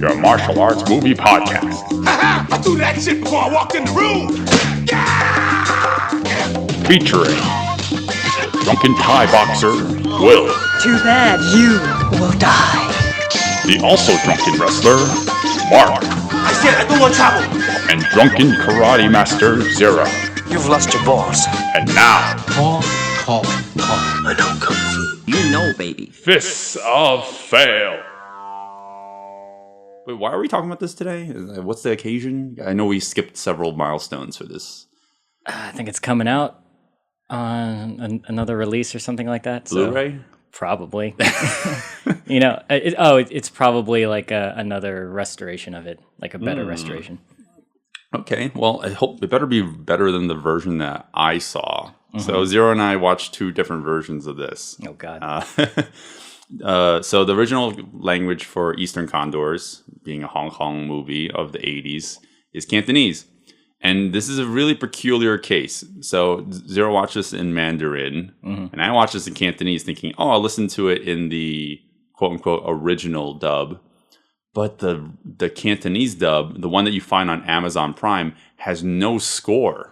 your martial arts movie podcast. Haha! I threw that shit before I walked in the room! Featuring drunken Thai boxer, Will. Too bad you will die. The also drunken wrestler, Mark. I said I don't want trouble! And drunken karate master, Zero. You've lost your balls. And now, Call. I know Kung Fu. You know, baby. Fists of Fail. Wait, why are we talking about this today? What's the occasion? I know we skipped several milestones for this. I think it's coming out on another release or something like that. Blu-ray? Probably. It's probably like another restoration of it, like a better restoration. Okay, well, I hope it better be better than the version that I saw. So Zero and I watched two different versions of this. Oh, God. So the original language for Eastern Condors, being a Hong Kong movie of the 80s, is Cantonese. And this is a really peculiar case. So Zero watched this in Mandarin, and I watched this in Cantonese thinking, I'll listen to it in the quote-unquote original dub. But the Cantonese dub, the one that you find on Amazon Prime, has no score.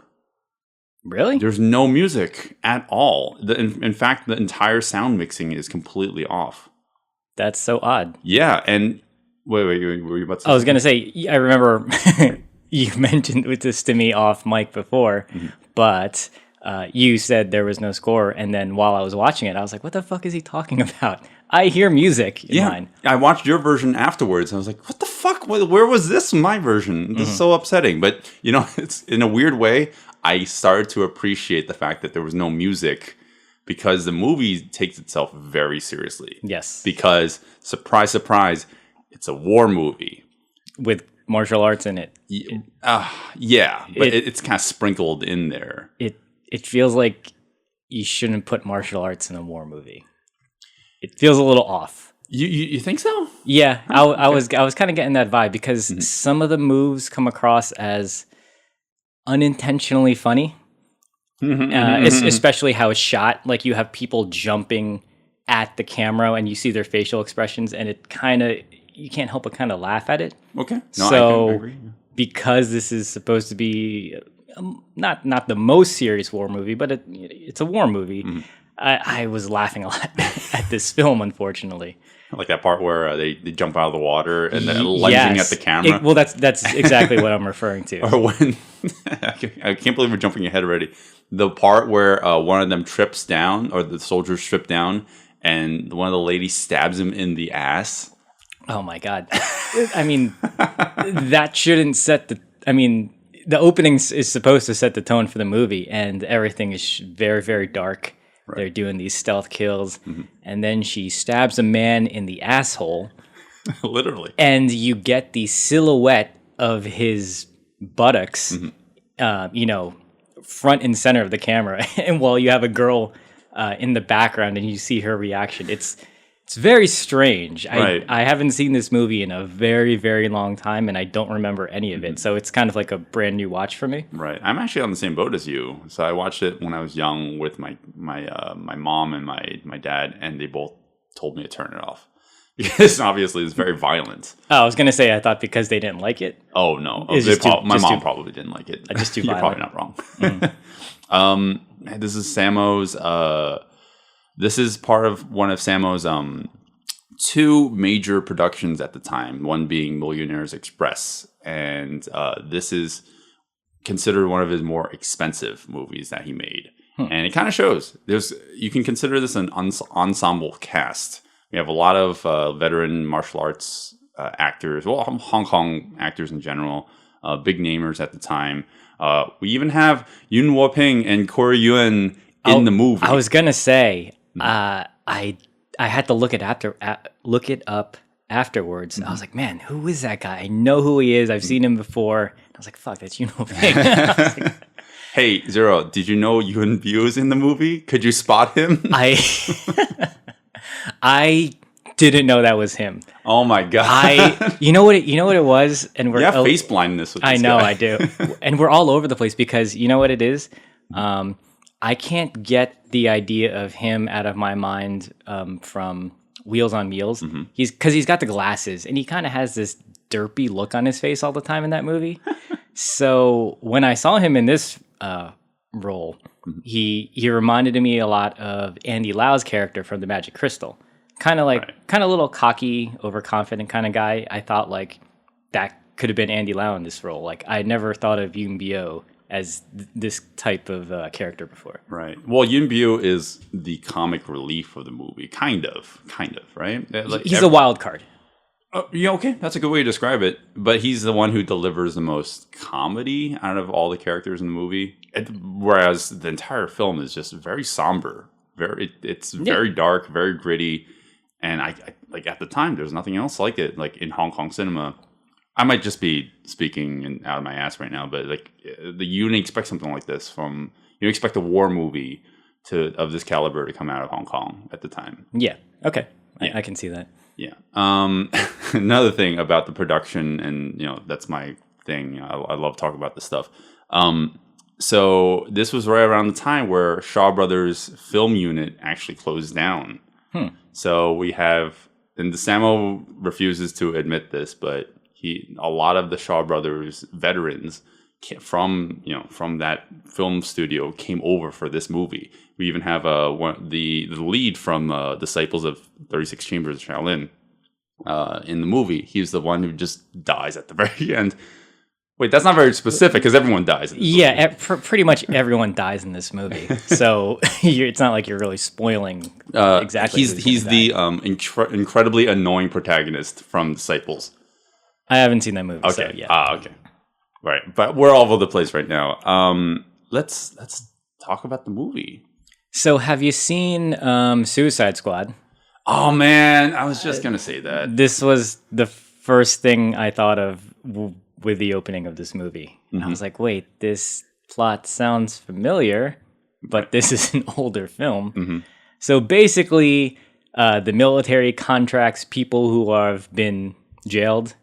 Really? There's no music at all. In fact, the entire sound mixing is completely off. That's so odd. Yeah, and wait, were you about to say I was going to say, I remember you mentioned this to me off mic before, but you said there was no score, and then while I was watching it, I was like, what the fuck is he talking about? I hear music in mine. I watched your version afterwards, and I was like, what the fuck? Where was this in my version? This is so upsetting. But, it's in a weird way, I started to appreciate the fact that there was no music because the movie takes itself very seriously. Yes. Because, surprise, surprise, it's a war movie. With martial arts in it. Yeah, but it's kind of sprinkled in there. It feels like you shouldn't put martial arts in a war movie. It feels a little off. You think so? Yeah, I was kind of getting that vibe because some of the moves come across as unintentionally funny, especially how it's shot. Like you have people jumping at the camera and you see their facial expressions, and you can't help but kind of laugh at it. Okay, no, so I agree. Because this is supposed to be not the most serious war movie, but it's a war movie. I was laughing a lot at this film, unfortunately. Like that part where they jump out of the water and they're lunging at the camera. Well, that's exactly what I'm referring to. Or when I can't believe we're jumping ahead already. The part where one of them trips down, or the soldiers trip down, and one of the ladies stabs him in the ass. Oh my God! I mean, that shouldn't set the. I mean, the opening is supposed to set the tone for the movie, and everything is very, very dark. Right. They're doing these stealth kills, and then she stabs a man in the asshole. Literally. And you get the silhouette of his buttocks, front and center of the camera. And while you have a girl in the background and you see her reaction, it's very strange. Right. I haven't seen this movie in a very, very long time, and I don't remember any of it. So it's kind of like a brand new watch for me. Right. I'm actually on the same boat as you. So I watched it when I was young with my mom and my dad, and they both told me to turn it off. Because obviously it's very violent. Oh, I was going to say, I thought because they didn't like it. Oh, no. My mom probably didn't like it. Just too You're violent. probably not wrong. This is Sammo's... this is part of one of Sammo's two major productions at the time, one being Millionaire's Express. And this is considered one of his more expensive movies that he made. And it kind of shows. You can consider this an ensemble cast. We have a lot of veteran martial arts actors, well, Hong Kong actors in general, big namers at the time. We even have Yun Wo-ping and Corey Yuen in the movie. I was gonna say, I had to look it up afterwards. I was like, man, who is that guy? I know who he is. I've seen him before. I was like, fuck, that's Yun Wo-ping. Hey, Zero, did you know Yuen Bu is in the movie? Could you spot him? I didn't know that was him. Oh my god! You know what it was, and you have face blindness with this I know guy. I do, and we're all over the place because you know what it is. I can't get the idea of him out of my mind from Wheels on Meals. He's got the glasses, and he kind of has this derpy look on his face all the time in that movie. So when I saw him in this role, he reminded me a lot of Andy Lau's character from The Magic Crystal. Kind of a little cocky, overconfident kind of guy. I thought like that could have been Andy Lau in this role. Like I never thought of Yoon Bio as this type of character before. Right. Well, Yoon Bio is the comic relief of the movie, kind of, right? Like He's a wild card. Yeah, okay, that's a good way to describe it. But he's the one who delivers the most comedy out of all the characters in the movie, whereas the entire film is just very somber. It's very dark, very gritty, and I like at the time there's nothing else like it. Like in Hong Kong cinema, I might just be speaking out of my ass right now, but like you didn't expect something like this from. You expect a war movie of this caliber to come out of Hong Kong at the time. Yeah. Okay. Yeah. I can see that. Yeah. Another thing about the production, and that's my thing. I love talking about this stuff. So this was right around the time where Shaw Brothers film unit actually closed down. So we have, and Sammo refuses to admit this, but a lot of the Shaw Brothers veterans from that film studio came over for this movie. We even have the lead from Disciples of 36 Chambers of Shaolin in the movie. He's the one who just dies at the very end. Wait, that's not very specific because everyone dies in this movie. Pretty much everyone dies in this movie. So it's not like you're really spoiling exactly. He's the incredibly annoying protagonist from Disciples. I haven't seen that movie. Okay. So, yeah. Okay. Right, but we're all over the place right now. Let's talk about the movie. So, have you seen Suicide Squad? Oh man, I was just gonna say that. This was the first thing I thought of with the opening of this movie. And I was like, wait, this plot sounds familiar, but this is an older film. So basically, the military contracts people who have been jailed,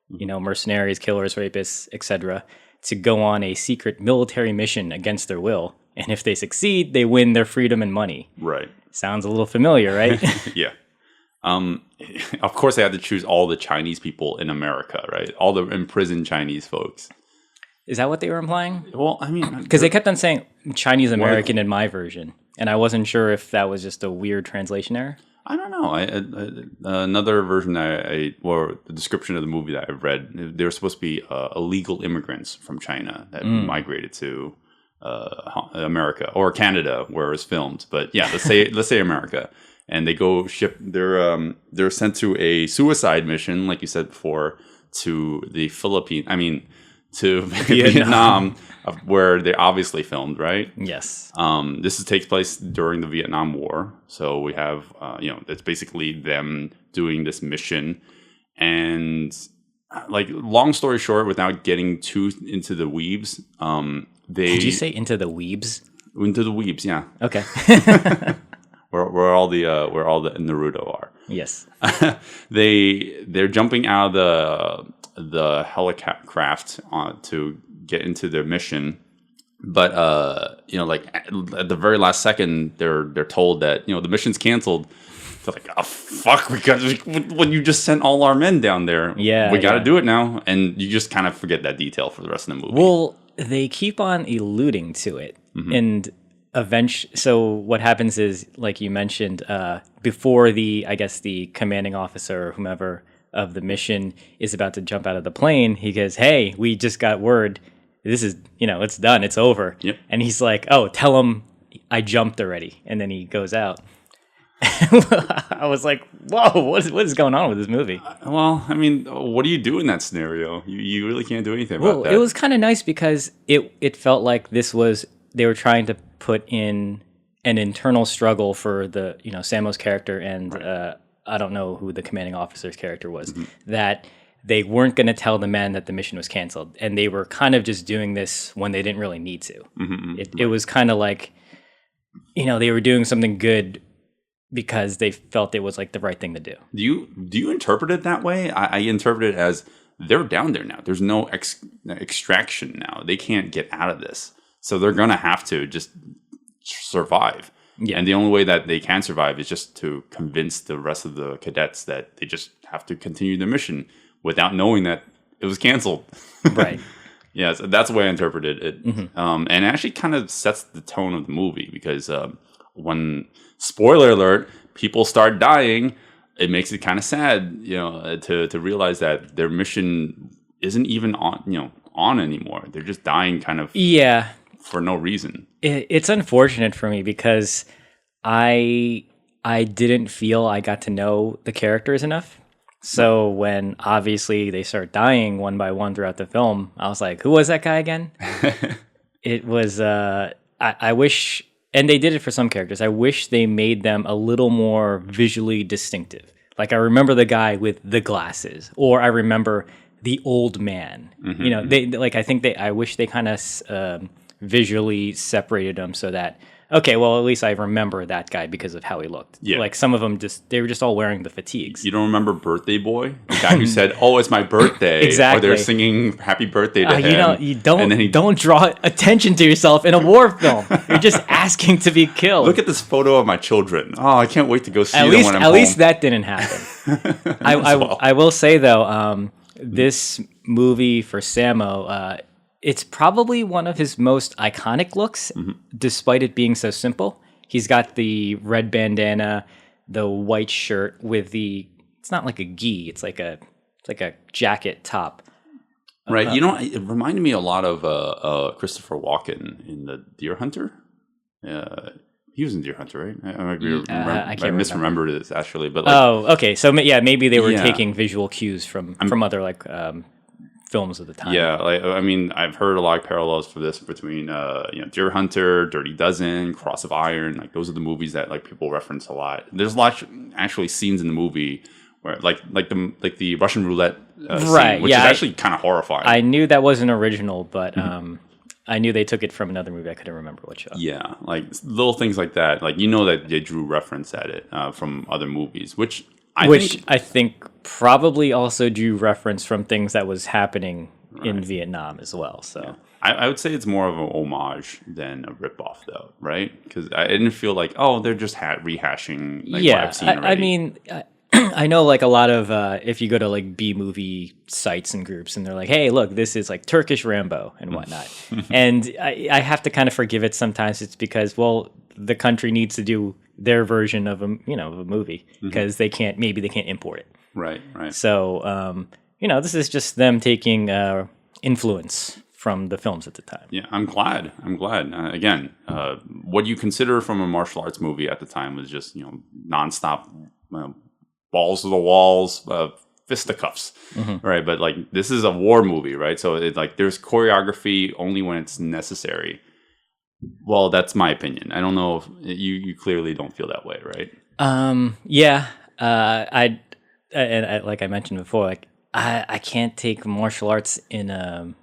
mercenaries, killers, rapists, etc., to go on a secret military mission against their will. And if they succeed, they win their freedom and money. Right. Sounds a little familiar, right? Yeah. Of course, they had to choose all the Chinese people in America, right? All the imprisoned Chinese folks. Is that what they were implying? Well, I mean... Because they kept on saying Chinese American in my version. And I wasn't sure if that was just a weird translation error. I don't know. Another version or the description of the movie that I've read, they were supposed to be illegal immigrants from China that migrated to America or Canada, where it was filmed. But yeah, let's say America, and they go ship. They're sent to a suicide mission, like you said before, to the Philippines. I mean, to Vietnam, where they obviously filmed, right? Yes. This takes place during the Vietnam War, so we have it's basically them doing this mission, and like long story short, without getting too into the weebs, Did you say into the weebs? Into the weebs, yeah. Okay. where all the Naruto are. Yes. They're jumping out of the helicraft to get into their mission, but like at the very last second, they're told that the mission's canceled. They're like, oh fuck, when you just sent all our men down there, we got to do it now, and you just kind of forget that detail for the rest of the movie. Well, they keep on alluding to it, and eventually, so what happens is, like you mentioned, before the commanding officer or whomever of the mission is about to jump out of the plane, he goes, "Hey, we just got word. This is, it's done. It's over." Yep. And he's like, "Oh, tell him I jumped already." And then he goes out. I was like, "Whoa, what is going on with this movie?" Well, I mean, what do you do in that scenario? You really can't do anything about that. It was kind of nice because it felt like they were trying to put in an internal struggle for the Sammo's character and I don't know who the commanding officer's character was, that they weren't going to tell the men that the mission was canceled, and they were kind of just doing this when they didn't really need to. It was kind of like they were doing something good because they felt it was like the right thing to do. Do you interpret it that way? I interpret it as they're down there now. There's no extraction now. They can't get out of this, so they're gonna have to just survive. Yeah. And the only way that they can survive is just to convince the rest of the cadets that they just have to continue their mission without knowing that it was canceled. Right. Yeah, so that's the way I interpreted it. And it actually kind of sets the tone of the movie because when, spoiler alert, people start dying, it makes it kind of sad, to realize that their mission isn't even on anymore. They're just dying kind of for no reason. It's unfortunate for me because I didn't feel I got to know the characters enough. So when obviously they start dying one by one throughout the film, I was like, who was that guy again? It was, I wish, and they did it for some characters, I wish they made them a little more visually distinctive. Like I remember the guy with the glasses, or I remember the old man. I wish they kind of visually separated them so that, okay, well, at least I remember that guy because of how he looked. Yeah. Like some of them they were just all wearing the fatigues. You don't remember Birthday Boy? The guy who said, "Oh, it's my birthday." Exactly. Or they're singing happy birthday to him. You don't draw attention to yourself in a war film. You're just asking to be killed. Look at this photo of my children. Oh, I can't wait to go see them when I'm home. At least that didn't happen. I will say, though, this movie for Sammo, it's probably one of his most iconic looks, despite it being so simple. He's got the red bandana, the white shirt with it's not like a gi, it's like a jacket top. Right. It reminded me a lot of Christopher Walken in The Deer Hunter. He was in Deer Hunter, right? I misremembered it actually, but okay. So maybe they were taking visual cues from other films of the time. Yeah, I've heard a lot of parallels for this between Deer Hunter, Dirty Dozen, Cross of Iron. Like those are the movies that people reference a lot. There's a lot actually scenes in the movie where like the Russian roulette scene, which is actually kind of horrifying. I knew that wasn't original, but I knew they took it from another movie. I couldn't remember what show. Yeah, like little things like that. Like that they drew reference at it from other movies, which I think probably also drew reference from things that was happening in Vietnam as well. So yeah. I would say it's more of an homage than a ripoff, though, right? Because I didn't feel like they're just rehashing what I've seen already. I know a lot of if you go to B movie sites and groups and they're like, hey, look, this is Turkish Rambo and whatnot, and I have to kind of forgive it sometimes. It's because the country needs to do their version of a movie because they can't import it. Right. So this is just them taking influence from the films at the time. Yeah, I'm glad. Again, what you consider from a martial arts movie at the time was just nonstop balls to the walls, fisticuffs, right? But this is a war movie, right? So there's choreography only when it's necessary. Well, that's my opinion. I don't know if you clearly don't feel that way, right? Yeah. I like I mentioned before, I can't take martial arts in a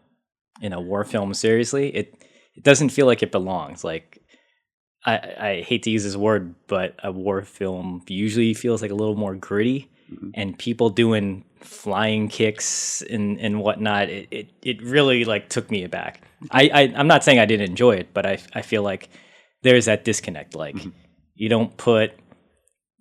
war film seriously. It doesn't feel like it belongs. I hate to use this word, but a war film usually feels a little more gritty, and people doing flying kicks and whatnot. It really took me aback. I'm not saying I didn't enjoy it, but I feel like there's that disconnect. You don't put,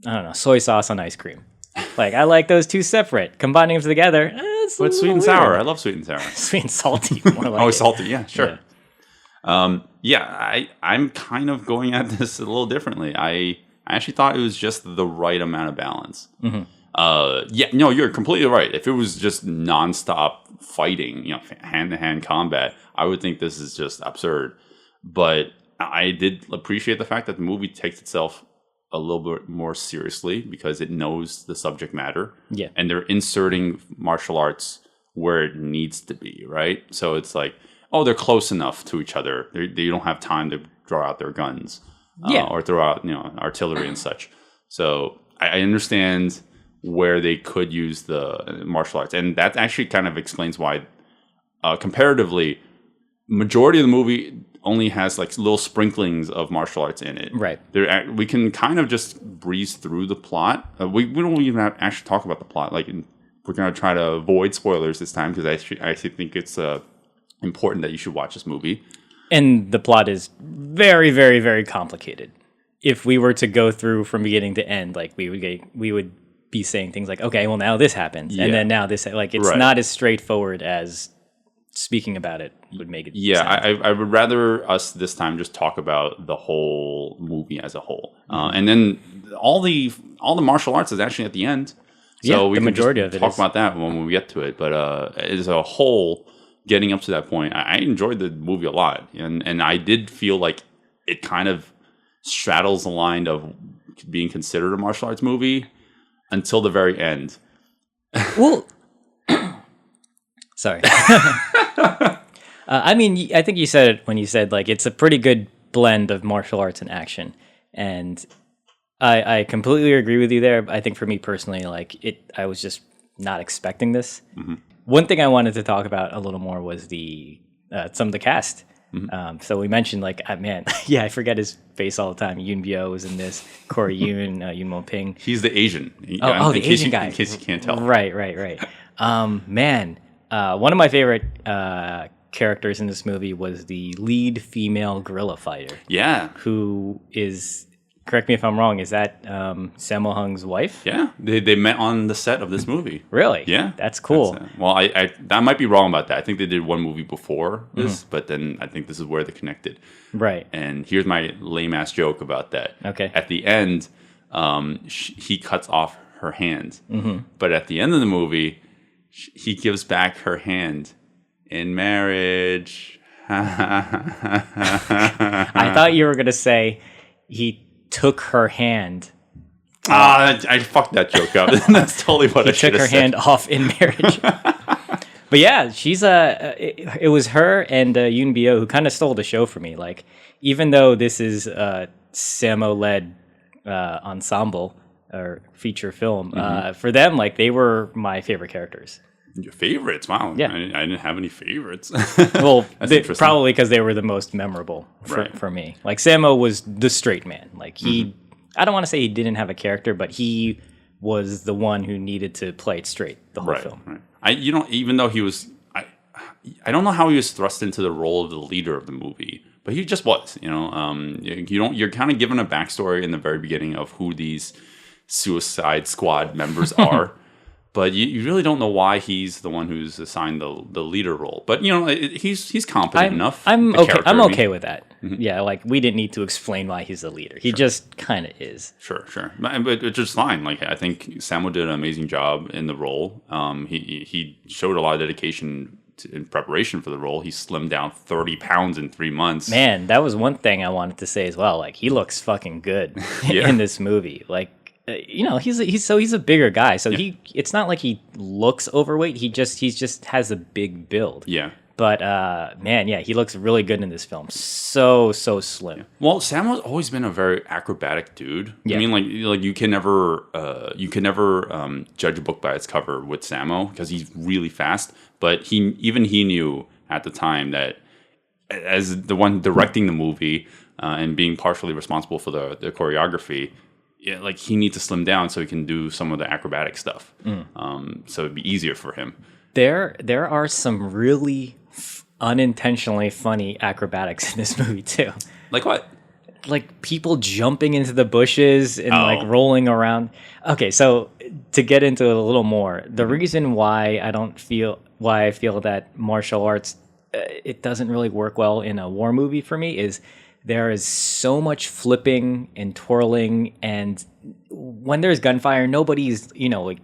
I don't know, soy sauce on ice cream. I like those two separate. Combining them together, but sweet and sour. I love sweet and sour. Sweet and salty. More salty. Yeah, sure. Yeah. I'm kind of going at this a little differently. I actually thought it was just the right amount of balance. You're completely right. If it was just nonstop fighting, hand-to-hand combat, I would think this is just absurd. But I did appreciate the fact that the movie takes itself a little bit more seriously because it knows the subject matter. Yeah. And they're inserting martial arts where it needs to be, right? So it's they're close enough to each other. They don't have time to draw out their guns or throw out artillery and such. So I understand where they could use the martial arts. And that actually kind of explains why, comparatively, majority of the movie only has little sprinklings of martial arts in it. Right. We can kind of just breeze through the plot. We don't even actually talk about the plot. We're going to try to avoid spoilers this time because I actually think it's important that you should watch this movie. And the plot is very, very, very complicated. If we were to go through from beginning to end, we would be saying things like, okay, well now this happens, Yeah. and then now this, like it's Right. not as straightforward as speaking about it would make it. Yeah, sound. I would rather us this time just talk about the whole movie as a whole, and then all the martial arts is actually at the end. So Yeah, we the can majority just of it talk is. about that when we get to it. But as a whole, getting up to that point, I enjoyed the movie a lot, and I did feel like it kind of straddles the line of being considered a martial arts movie until the very end. Well, sorry. I mean, I think you said it when you said like it's a pretty good blend of martial arts and action, and I completely agree with you there. I think for me personally, like I was just not expecting this. Mm-hmm. One thing I wanted to talk about a little more was the some of the cast. Mm-hmm. So we mentioned like, man, yeah, I forget his face all the time. Yoon Bio was in this. Corey Yoon, Yoon Mo Ping. He's the Asian. The Asian guy. In case you can't tell. Right. Man, one of my favorite characters in this movie was the lead female guerrilla fighter, Yeah. who is, correct me if I'm wrong, is that Sammo Hung's wife? Yeah. They met on the set of this movie. Really? Yeah. That's cool. Well, I might be wrong about that. I think they did one movie before this, Mm-hmm. but then I think this is where they connected. Right. And here's my lame ass joke about that. Okay. At the end, he cuts off her hand, Mm-hmm. but at the end of the movie, he gives back her hand in marriage. I thought you were going to say he took her hand. I fucked that joke up. That's totally what I He should took her have said. hand off in marriage. But yeah, she's it was her and Yoon Bio who kind of stole the show for me. Like, even though this is a Sammo-led ensemble or feature film, for them, like, they were my favorite characters. Your favorites? Wow. Yeah. I didn't have any favorites. Well, That's interesting. probably because they were the most memorable Right. for me. Like, Sammo was the straight man. Like, he, I don't want to say he didn't have a character, but he was the one who needed to play it straight the whole film. Right. Even though he was, I don't know how he was thrust into the role of the leader of the movie, but he just was. You're kind of given a backstory in the very beginning of who these Suicide Squad members are. But you really don't know why he's the one who's assigned the leader role. But he's competent enough. I'm the okay. character, I'm I mean. okay with that. Yeah, like we didn't need to explain why he's the leader. He just kind of is. Sure. But it's just fine. Like, I think Sammo did an amazing job in the role. He showed a lot of dedication in preparation for the role. He slimmed down 30 pounds in 3 months. Man, that was one thing I wanted to say as well. Like, he looks fucking good Yeah. in this movie. Like, he's a bigger guy, so it's not like he looks overweight. He just has a big build. Yeah. But man, yeah, he looks really good in this film. So slim. Well, Sammo's always been a very acrobatic dude. Yeah. I mean, like you can never judge a book by its cover with Sammo because he's really fast. But he knew at the time that as the one directing the movie and being partially responsible for the choreography, like he needs to slim down so he can do some of the acrobatic stuff. So it'd be easier for him. There are some really unintentionally funny acrobatics in this movie too. Like what? Like people jumping into the bushes and Oh. like rolling around. Okay, so to get into it a little more, the reason why I feel that martial arts it doesn't really work well in a war movie for me is there is so much flipping and twirling, and when there's gunfire, nobody's like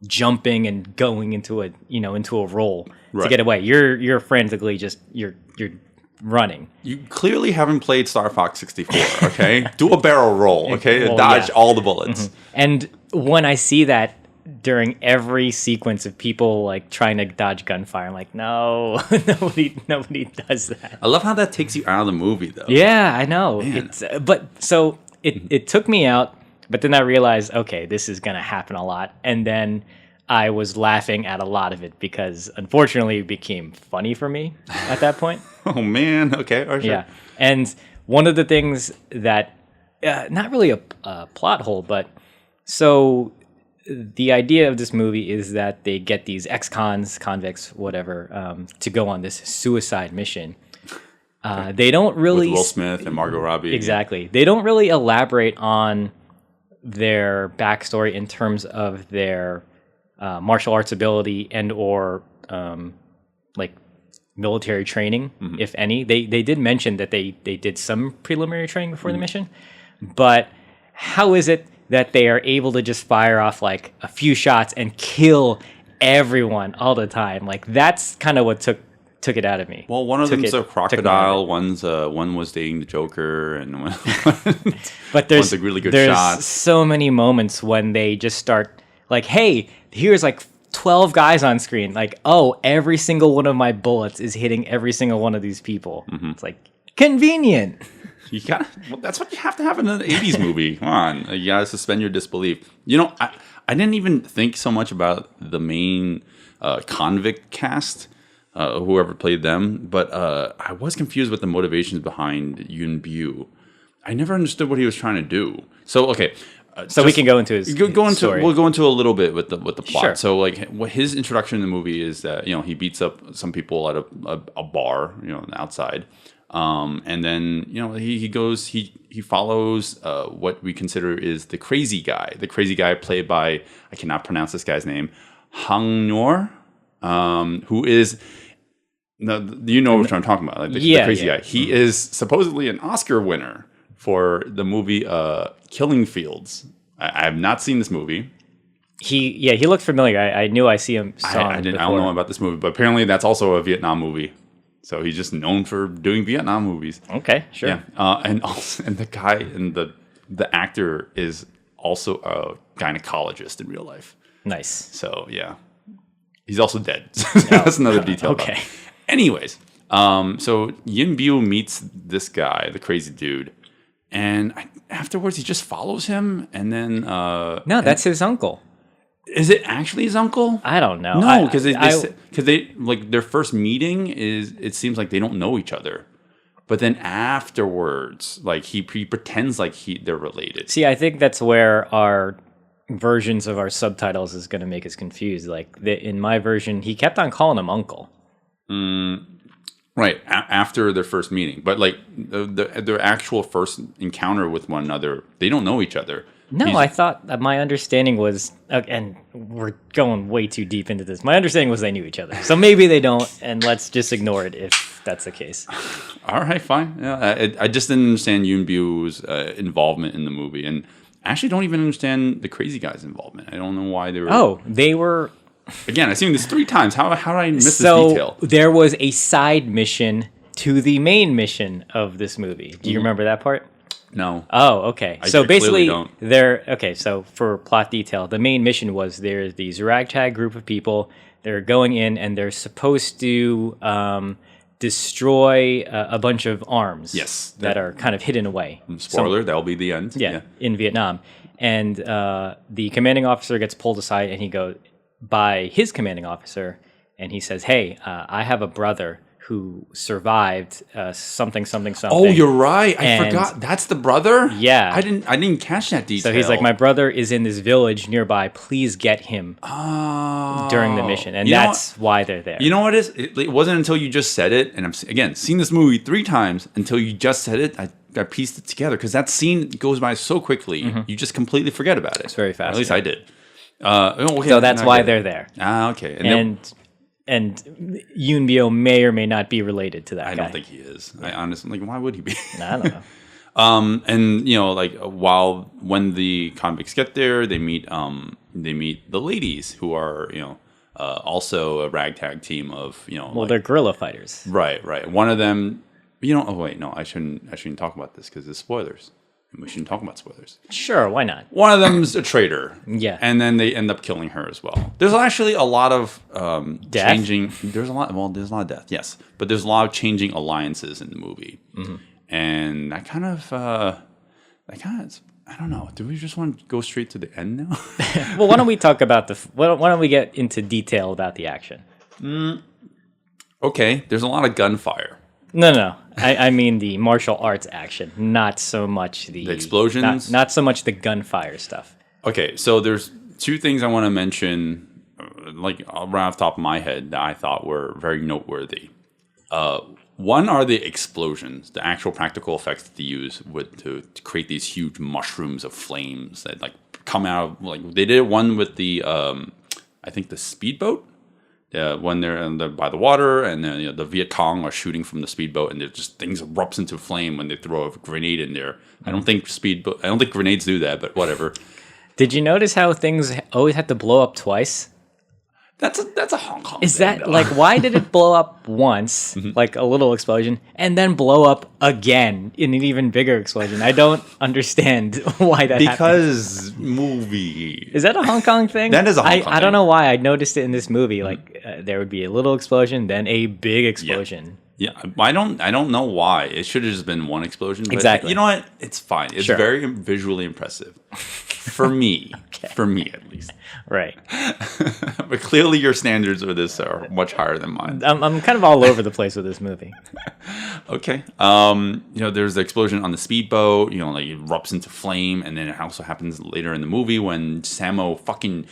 jumping and going into a roll to Right. get away. You're frantically just you're running. You clearly haven't played Star Fox 64, okay? Do a barrel roll, okay? Well, Dodge yeah. all the bullets. And when I see that during every sequence of people like trying to dodge gunfire, I'm like, no, nobody does that. I love how that takes you out of the movie, though. Yeah, I know. Man. It's it took me out, but then I realized, okay, this is gonna happen a lot, and then I was laughing at a lot of it because unfortunately it became funny for me at that point. Oh, man. Okay. All right, sure. Yeah, and one of the things that not really a plot hole, but so the idea of this movie is that they get these convicts, whatever, to go on this suicide mission. They don't really With Will Smith and Margot Robbie. exactly. They don't really elaborate on their backstory in terms of their martial arts ability and or like military training, if any. They did mention that they did some preliminary training before the mission, but how is it that they are able to just fire off like a few shots and kill everyone all the time? Like that's kind of what took it out of me. Well, one of them's a crocodile. One was dating the Joker, and one but there's one's a really good there's shot. so many moments when they just start like, hey, here's like 12 guys on screen. Like, oh, every single one of my bullets is hitting every single one of these people. It's like convenient. You got well, that's what you have to have in an 80s movie. Come on. You got to suspend your disbelief. I didn't even think so much about the main convict cast, whoever played them, but I was confused with the motivations behind Yoon Bu. I never understood what he was trying to do. So, okay. So we can go into his story. We'll go into a little bit with the plot. Sure. So like what his introduction in the movie is that he beats up some people at a bar outside, and then he follows what we consider is the crazy guy played by, I cannot pronounce this guy's name, Hung Nor, who is. No, you know what I'm talking about. Like the crazy guy. He is supposedly an Oscar winner for the movie Killing Fields. I have not seen this movie. He looked familiar. I knew I saw him I don't know about this movie, but apparently that's also a Vietnam movie. So he's just known for doing Vietnam movies. Okay, sure. Yeah, and the guy and the actor is also a gynecologist in real life. Nice. So yeah, he's also dead. That's another detail. Okay. About it. Anyways, so Yin Bu meets this guy, the crazy dude, and afterwards he just follows him, and then no, that's his uncle. Is it actually his uncle? I don't know. No, because they like their first meeting is, it seems like they don't know each other, but then afterwards, like he pretends like they're related. See, I think that's where our versions of our subtitles is going to make us confused. Like in my version, he kept on calling him uncle. Right, after their first meeting. But like their actual first encounter with one another, they don't know each other. No, I thought that my understanding was, and we're going way too deep into this. My understanding was they knew each other. So maybe they don't, and let's just ignore it if that's the case. All right, fine. Yeah, I just didn't understand Yoon Bu's involvement in the movie. And I actually don't even understand the crazy guy's involvement. I don't know why they were... Oh, they were... Again, I've seen this 3 times. How did I miss this detail? So there was a side mission to the main mission of this movie. Do you remember that part? No. Oh, okay. So clearly basically, don't. So for plot detail, the main mission was there's these ragtag group of people. They're going in and they're supposed to destroy a bunch of arms. Yes. That are kind of hidden away. Spoiler, that'll be the end. Yeah, in Vietnam. And the commanding officer gets pulled aside and he goes by his commanding officer and he says, hey, I have a brother who survived something. Oh, you're right. I forgot. That's the brother? Yeah. I didn't catch that detail. So he's like, my brother is in this village nearby. Please get him during the mission. And that's why they're there. You know what it is? It wasn't until you just said it, and I've, again, seen this movie 3 times, until you just said it, I pieced it together. Because that scene goes by so quickly, you just completely forget about it. It's very fast. At least I did. Okay, so that's why they're there. Okay. And Yoon Bu may or may not be related to that guy. I don't think he is. I honestly, why would he be? I don't know. And when the convicts get there, they meet the ladies who are also a ragtag team of they're guerrilla fighters. Right. One of them, oh wait, no, I shouldn't talk about this because it's spoilers. And we shouldn't talk about spoilers. Sure, why not? One of them's a traitor. Yeah. And then they end up killing her as well. There's actually a lot of death? changing. There's a lot of death, yes. But there's a lot of changing alliances in the movie. Mm-hmm. And that kind of, I don't know. Do we just want to go straight to the end now? Well, why don't we talk about why don't we get into detail about the action? Okay, there's a lot of gunfire. No. I mean the martial arts action, not so much the explosions? Not so much the gunfire stuff. Okay, so there's 2 things I want to mention, like right off the top of my head, that I thought were very noteworthy. One are the explosions, the actual practical effects that they use to create these huge mushrooms of flames that like come out of, like they did one with the I think the speedboat. When they're by the water, and then the Viet Cong are shooting from the speedboat, and just things erupts into flame when they throw a grenade in there. I don't think grenades do that, but whatever. Did you notice how things always have to blow up twice? That's a Hong Kong. Is thing, that though. like why did it blow up once, like a little explosion, and then blow up again in an even bigger explosion? I don't understand why that happened. Because movie. Is that a Hong Kong thing? That is a Hong Kong I don't thing. know why I noticed it in this movie. Like there would be a little explosion, then a big explosion. Yeah, I don't know why. It should have just been one explosion. But Exactly. You know what? It's fine. It's Sure. very visually impressive. For me. For me, at least. Right. But clearly your standards for this are much higher than mine. I'm kind of all over the place with this movie. Okay. There's the explosion on the speedboat, like it erupts into flame, and then it also happens later in the movie when Sammo fucking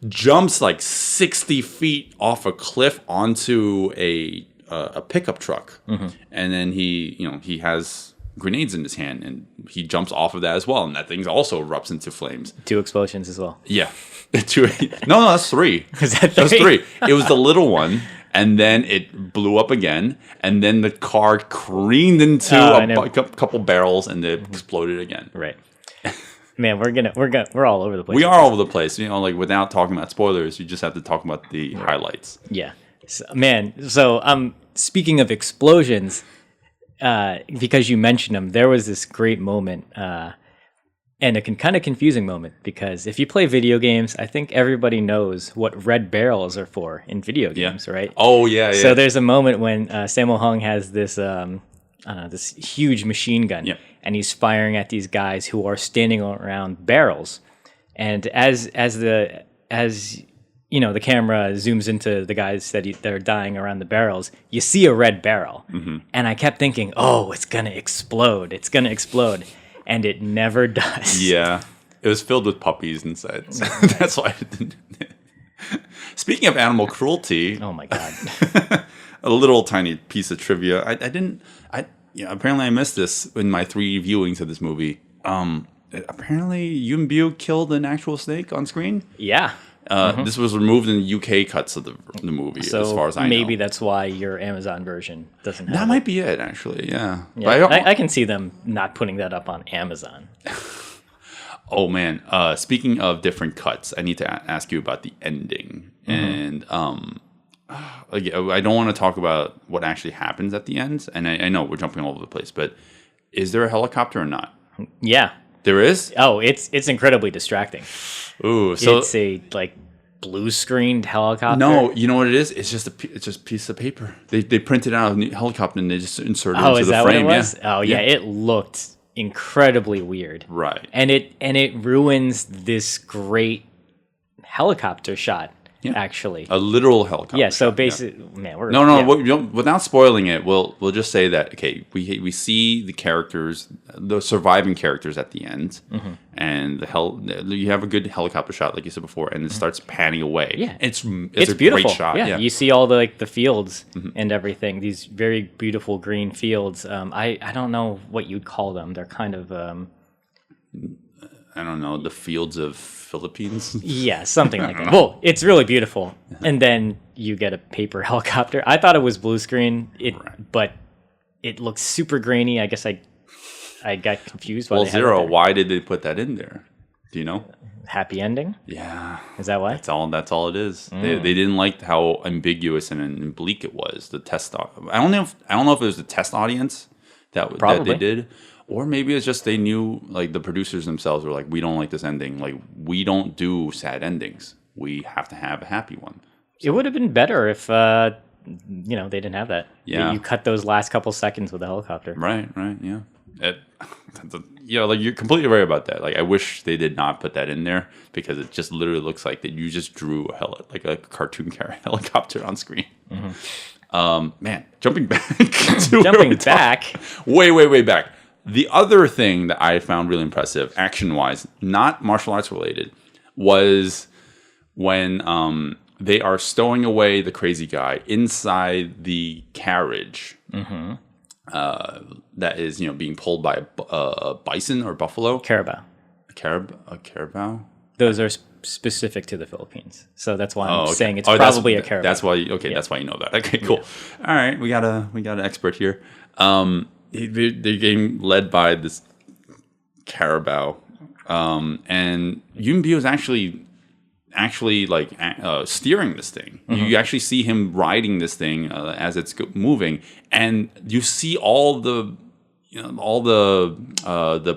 jumps like 60 feet off a cliff onto a pickup truck. And then he has grenades in his hand, and he jumps off of that as well, and that thing also erupts into flames. 2 explosions as well. Yeah. No, that's 3. Is that That's 3? 3. It was the little one, and then it blew up again, and then the car careened into a couple barrels, and it exploded again. Right. Man, we're all over the place. We are all over the place, like without talking about spoilers, you just have to talk about the highlights. Yeah. So, speaking of explosions, because you mentioned them, there was this great moment, and a kind of confusing moment, because if you play video games, I think everybody knows what red barrels are for in video games, right? Oh, yeah. So there's a moment when Sammo Hung has this this huge machine gun, and he's firing at these guys who are standing around barrels, and as the camera zooms into the guys that are dying around the barrels, you see a red barrel. And I kept thinking, oh, it's going to explode. It's going to explode. And it never does. Yeah. It was filled with puppies inside. So that's why it didn't. Speaking of animal cruelty. Oh, my God. A little tiny piece of trivia. Apparently I missed this in my 3 viewings of this movie. Apparently Yuen Biao killed an actual snake on screen. Yeah. This was removed in the UK cuts of the movie, So as far as I know. maybe that's why your Amazon version doesn't have That might be it, actually, yeah. Yeah, But I can see them not putting that up on Amazon. Oh, man. Speaking of different cuts, I need to ask you about the ending. And I don't want to talk about what actually happens at the end. And I know we're jumping all over the place, but is there a helicopter or not? Yeah. There is? Oh, it's incredibly distracting. Ooh, so It's a blue screened helicopter. no, you know what it is? It's just a piece of paper. They printed out a new helicopter and they just inserted it Oh, into is the that frame. what it was? Yeah. Oh, yeah. It looked incredibly weird. Right. And it ruins this great helicopter shot. Actually, A literal helicopter. yeah. So shot, basically, man, we're Without spoiling it, we'll just say that we see the characters, the surviving characters at the end, and you have a good helicopter shot, like you said before, and it starts panning away. Yeah, it's a beautiful. great shot. Yeah, you see all the fields and everything. These very beautiful green fields. I don't know what you'd call them. They're kind of I don't know, the fields of Philippines. yeah, something like that. Well, it's really beautiful. And then you get a paper helicopter. I thought it was blue screen, but it looks super grainy. I guess I got confused. Well, Zero, why did they put that in there? Do you know? Happy ending? Yeah. Is that why? That's all it is. They didn't like how ambiguous and bleak it was. The test. I don't know if it was the test audience that they did. Or maybe it's just they knew, like, the producers themselves were like, we don't like this ending. Like, we don't do sad endings. We have to have a happy one. It would have been better if, they didn't have that. Yeah. You cut those last couple seconds with the helicopter. Right, yeah. You're completely right about that. Like, I wish they did not put that in there because it just literally looks like that you just drew a cartoon helicopter on screen. Man, jumping back. Way back. The other thing that I found really impressive, action-wise, not martial arts related, was when they are stowing away the crazy guy inside the carriage that is, being pulled by a bison or buffalo. Carabao. A carabao? Those are specific to the Philippines. So that's why I'm okay. saying it's probably a carabao. That's why. Okay, that's why you know that. Okay, cool. All right, we got an expert here. They're getting led by this carabao, and Yun Bio is actually like steering this thing. You actually see him riding this thing as it's moving, and you see all the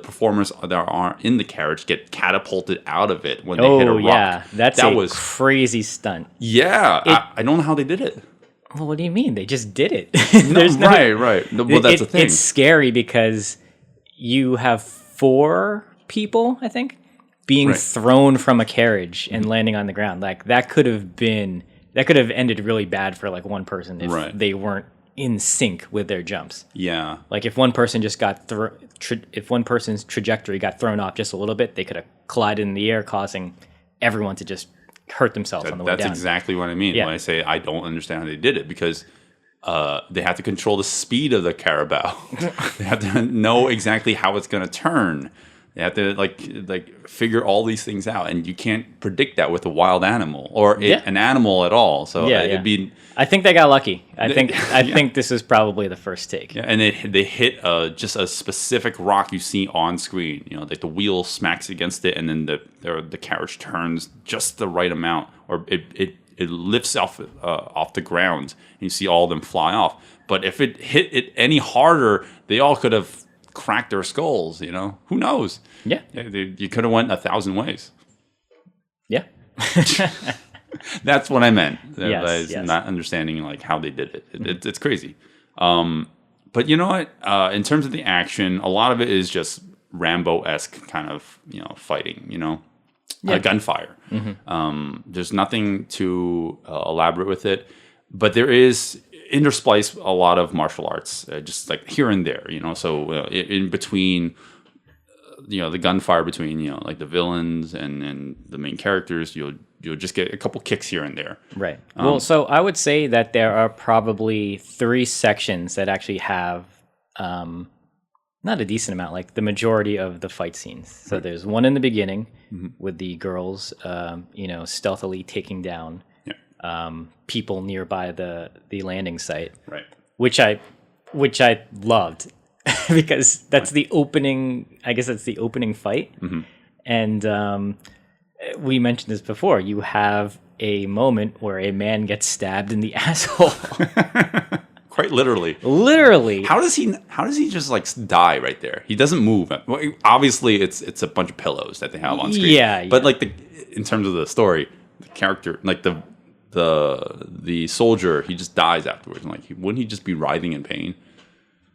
performers that are in the carriage get catapulted out of it when they hit a rock. Yeah, that was crazy stunt. Yeah, I don't know how they did it. Well, what do you mean? They just did it. Right. No, well, that's the thing. It's scary because you have 4 people, I think, being thrown from a carriage and landing on the ground. Like that could have ended really bad for like one person if they weren't in sync with their jumps. Yeah. Like if one person just got if one person's trajectory got thrown off just a little bit, they could have collided in the air, causing everyone to just hurt themselves on the way down. That's exactly what I mean when I say I don't understand how they did it, because they have to control the speed of the carabao. They have to know exactly how it's going to turn. They have to like figure all these things out, and you can't predict that with a wild animal or an animal at all. So it'd be. I think they got lucky. I think this is probably the first take. Yeah, and they hit just a specific rock you see on screen. Like the wheel smacks against it, and then the carriage turns just the right amount, or it lifts off the ground, and you see all of them fly off. But if it hit it any harder, they all could have cracked their skulls. Who knows? Yeah, you could have went 1,000 ways. Yeah. That's what I meant. Yes. Not understanding like how they did it. It's crazy. But you know what? In terms of the action, a lot of it is just Rambo-esque kind of fighting. Gunfire. There's nothing too elaborate with it, but there is intersplice a lot of martial arts, just like here and there. So in between. The gunfire between like the villains and the main characters, you'll just get a couple kicks here and there. Right. Well, so I would say that there are probably 3 sections that actually have not a decent amount, like the majority of the fight scenes. So there's one in the beginning with the girls, stealthily taking down people nearby the landing site. Right. Which I loved. Because that's the opening. I guess that's the opening fight, and we mentioned this before. You have a moment where a man gets stabbed in the asshole, quite literally. Literally. How does he just like die right there? He doesn't move. Well, obviously, it's a bunch of pillows that they have on screen. Yeah. But like in terms of the story, the character, like the soldier, he just dies afterwards. Like, wouldn't he just be writhing in pain?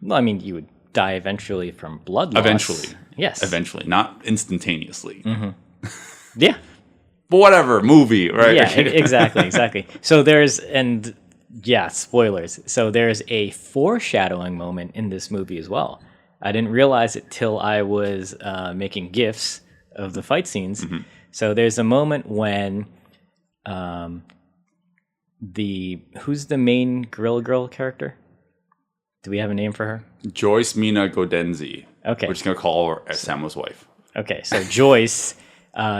Well, I mean, you would die eventually from blood loss. Eventually. Yes. Eventually, not instantaneously. Yeah. But whatever, movie, right? Yeah, exactly. So spoilers. So there's a foreshadowing moment in this movie as well. I didn't realize it till I was making GIFs of the fight scenes. So there's a moment when who's the main Gorilla Girl character? Do we have a name for her? Joyce Mina Godenzi. Okay. We're just going to call her Sammo's wife. Okay, so Joyce,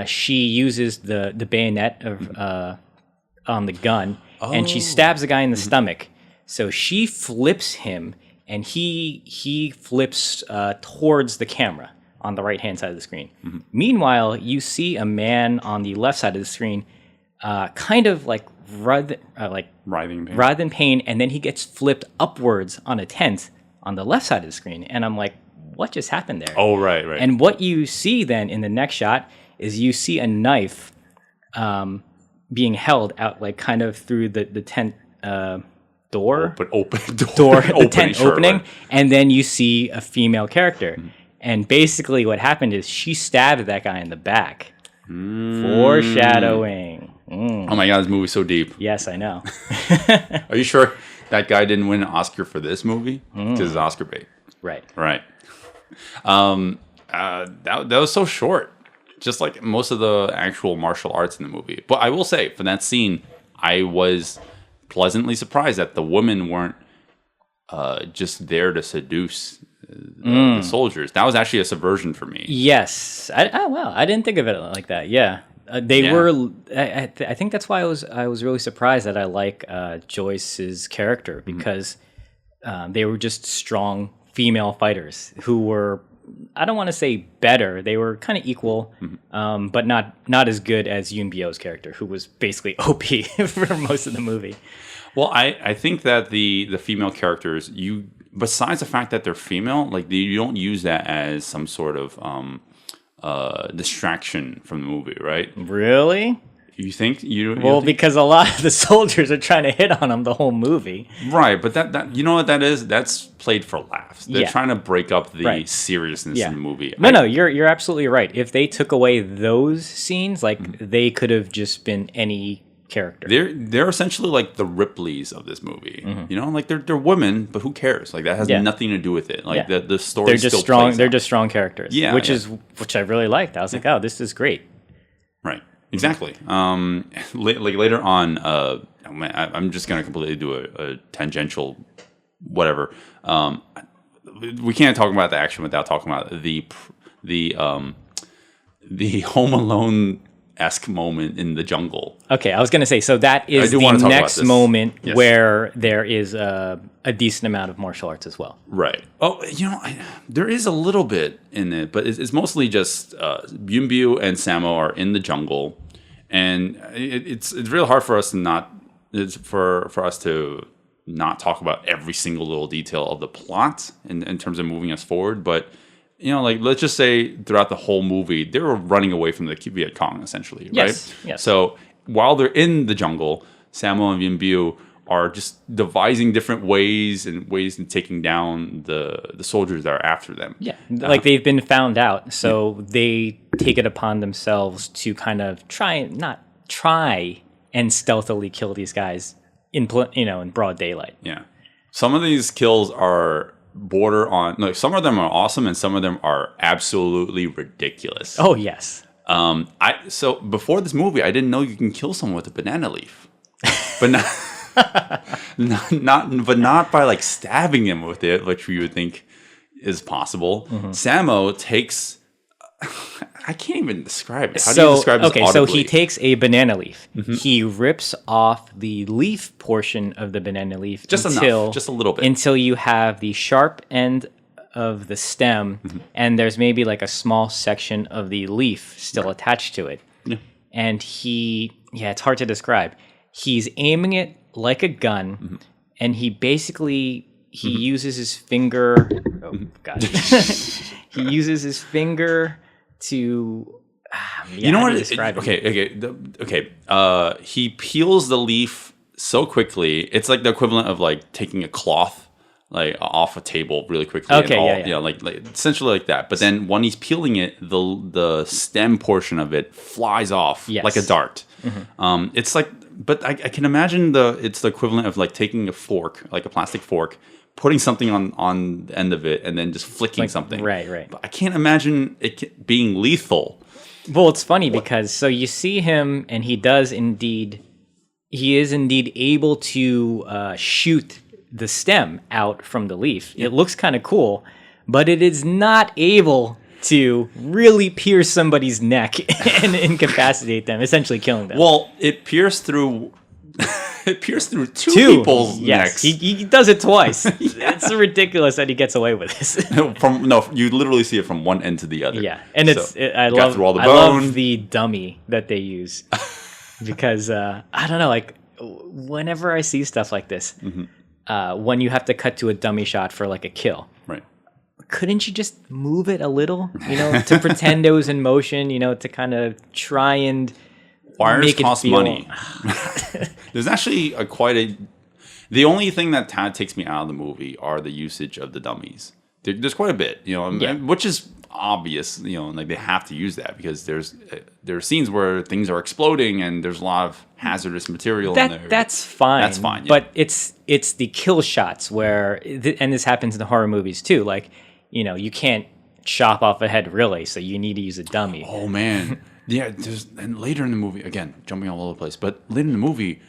she uses the bayonet on the gun, and she stabs a guy in the stomach. So she flips him, and he flips towards the camera on the right-hand side of the screen. Meanwhile, you see a man on the left side of the screen kind of like writhing in pain, and then he gets flipped upwards on a tent on the left side of the screen, and I'm like, what just happened there? Oh, right. And what you see then in the next shot is you see a knife being held out, like kind of through the tent door, the tent opening, and then you see a female character, and basically what happened is she stabbed that guy in the back. Foreshadowing. Oh my god, this movie's so deep. Yes, I know. Are you sure that guy didn't win an Oscar for this movie? Because it's Oscar bait. Right. That was so short. Just like most of the actual martial arts in the movie. But I will say, for that scene, I was pleasantly surprised that the women weren't just there to seduce the soldiers. That was actually a subversion for me. Yes. Wow. I didn't think of it like that. Yeah. They were. I think that's why I was really surprised that I like Joyce's character, because they were just strong female fighters who were, I don't want to say better. They were kind of equal, but not as good as Yoon Bio's character, who was basically OP for most of the movie. Well, I think that the female characters, besides the fact that they're female, like you don't use that as some sort of distraction from the movie, right? Really? You think because a lot of the soldiers are trying to hit on him the whole movie. Right, but that you know what that is? That's played for laughs. They're Yeah. trying to break up the Right. seriousness in the movie. No, you're absolutely right. If they took away those scenes, like they could have just been any character. They're essentially like the Ripleys of this movie. You know, like they're women, but who cares? Like that has nothing to do with it. Like the story. They're just strong. They're just strong characters. Yeah, which I really liked. I was like, oh, this is great. Right. Exactly. Like later on, I'm just gonna completely do a tangential, whatever. We can't talk about the action without talking about the Home Alone-esque moment in the jungle. Okay, I was gonna say, so that is the next moment where there is a decent amount of martial arts as well. Right. Oh, there is a little bit in it, but it's mostly just Yoon and Sammo are in the jungle, and it's really hard for us to not talk about every single little detail of the plot in terms of moving us forward. But like let's just say throughout the whole movie, they were running away from the Viet Cong essentially, right? Yes. So while they're in the jungle, Sammo and Yoon are just devising different ways in taking down the soldiers that are after them. Yeah, like they've been found out, so they take it upon themselves to kind of try and stealthily kill these guys in broad daylight. Yeah, some of these kills are border on. Like some of them are awesome, and some of them are absolutely ridiculous. Oh yes. So before this movie, I didn't know you can kill someone with a banana leaf, but not. not by like stabbing him with it, which you would think is possible. Sammo takes. I can't even describe it. How do you describe this audibly? So he takes a banana leaf. He rips off the leaf portion of the banana leaf just a little bit, until you have the sharp end of the stem, and there's maybe like a small section of the leaf still attached to it. Yeah. And it's hard to describe. He's aiming it like a gun, and he basically uses his finger. Oh God! He uses his finger to. You know what? Okay. He peels the leaf so quickly. It's like the equivalent of like taking a cloth like off a table really quickly. Okay. Like essentially like that. But then when he's peeling it, the stem portion of it flies off like a dart. It's like. But I can imagine it's the equivalent of like taking a fork, like a plastic fork, putting something on the end of it, and then just flicking something. Right. But I can't imagine it being lethal. Well, it's funny because so you see him, and he is indeed able to shoot the stem out from the leaf. It looks kind of cool, but it is not able to really pierce somebody's neck and incapacitate them, essentially killing them. Well, it pierced through two people's necks. He does it twice. It's ridiculous that he gets away with this. You literally see it from one end to the other. Yeah, and I love the dummy that they use because I don't know, like whenever I see stuff like this, when you have to cut to a dummy shot for like a kill, right? Couldn't you just move it a little, to pretend it was in motion, to kind of try and wires cost money. There's actually the only thing that takes me out of the movie are the usage of the dummies. There's quite a bit, which is obvious, like they have to use that because there are scenes where things are exploding and there's a lot of hazardous material in there. That's fine. That's fine. Yeah. But it's the kill shots where, and this happens in the horror movies too, like, you can't chop off a head really, so you need to use a dummy. Oh man. Yeah, and later in the movie, again, jumping all over the place, but later in the movie,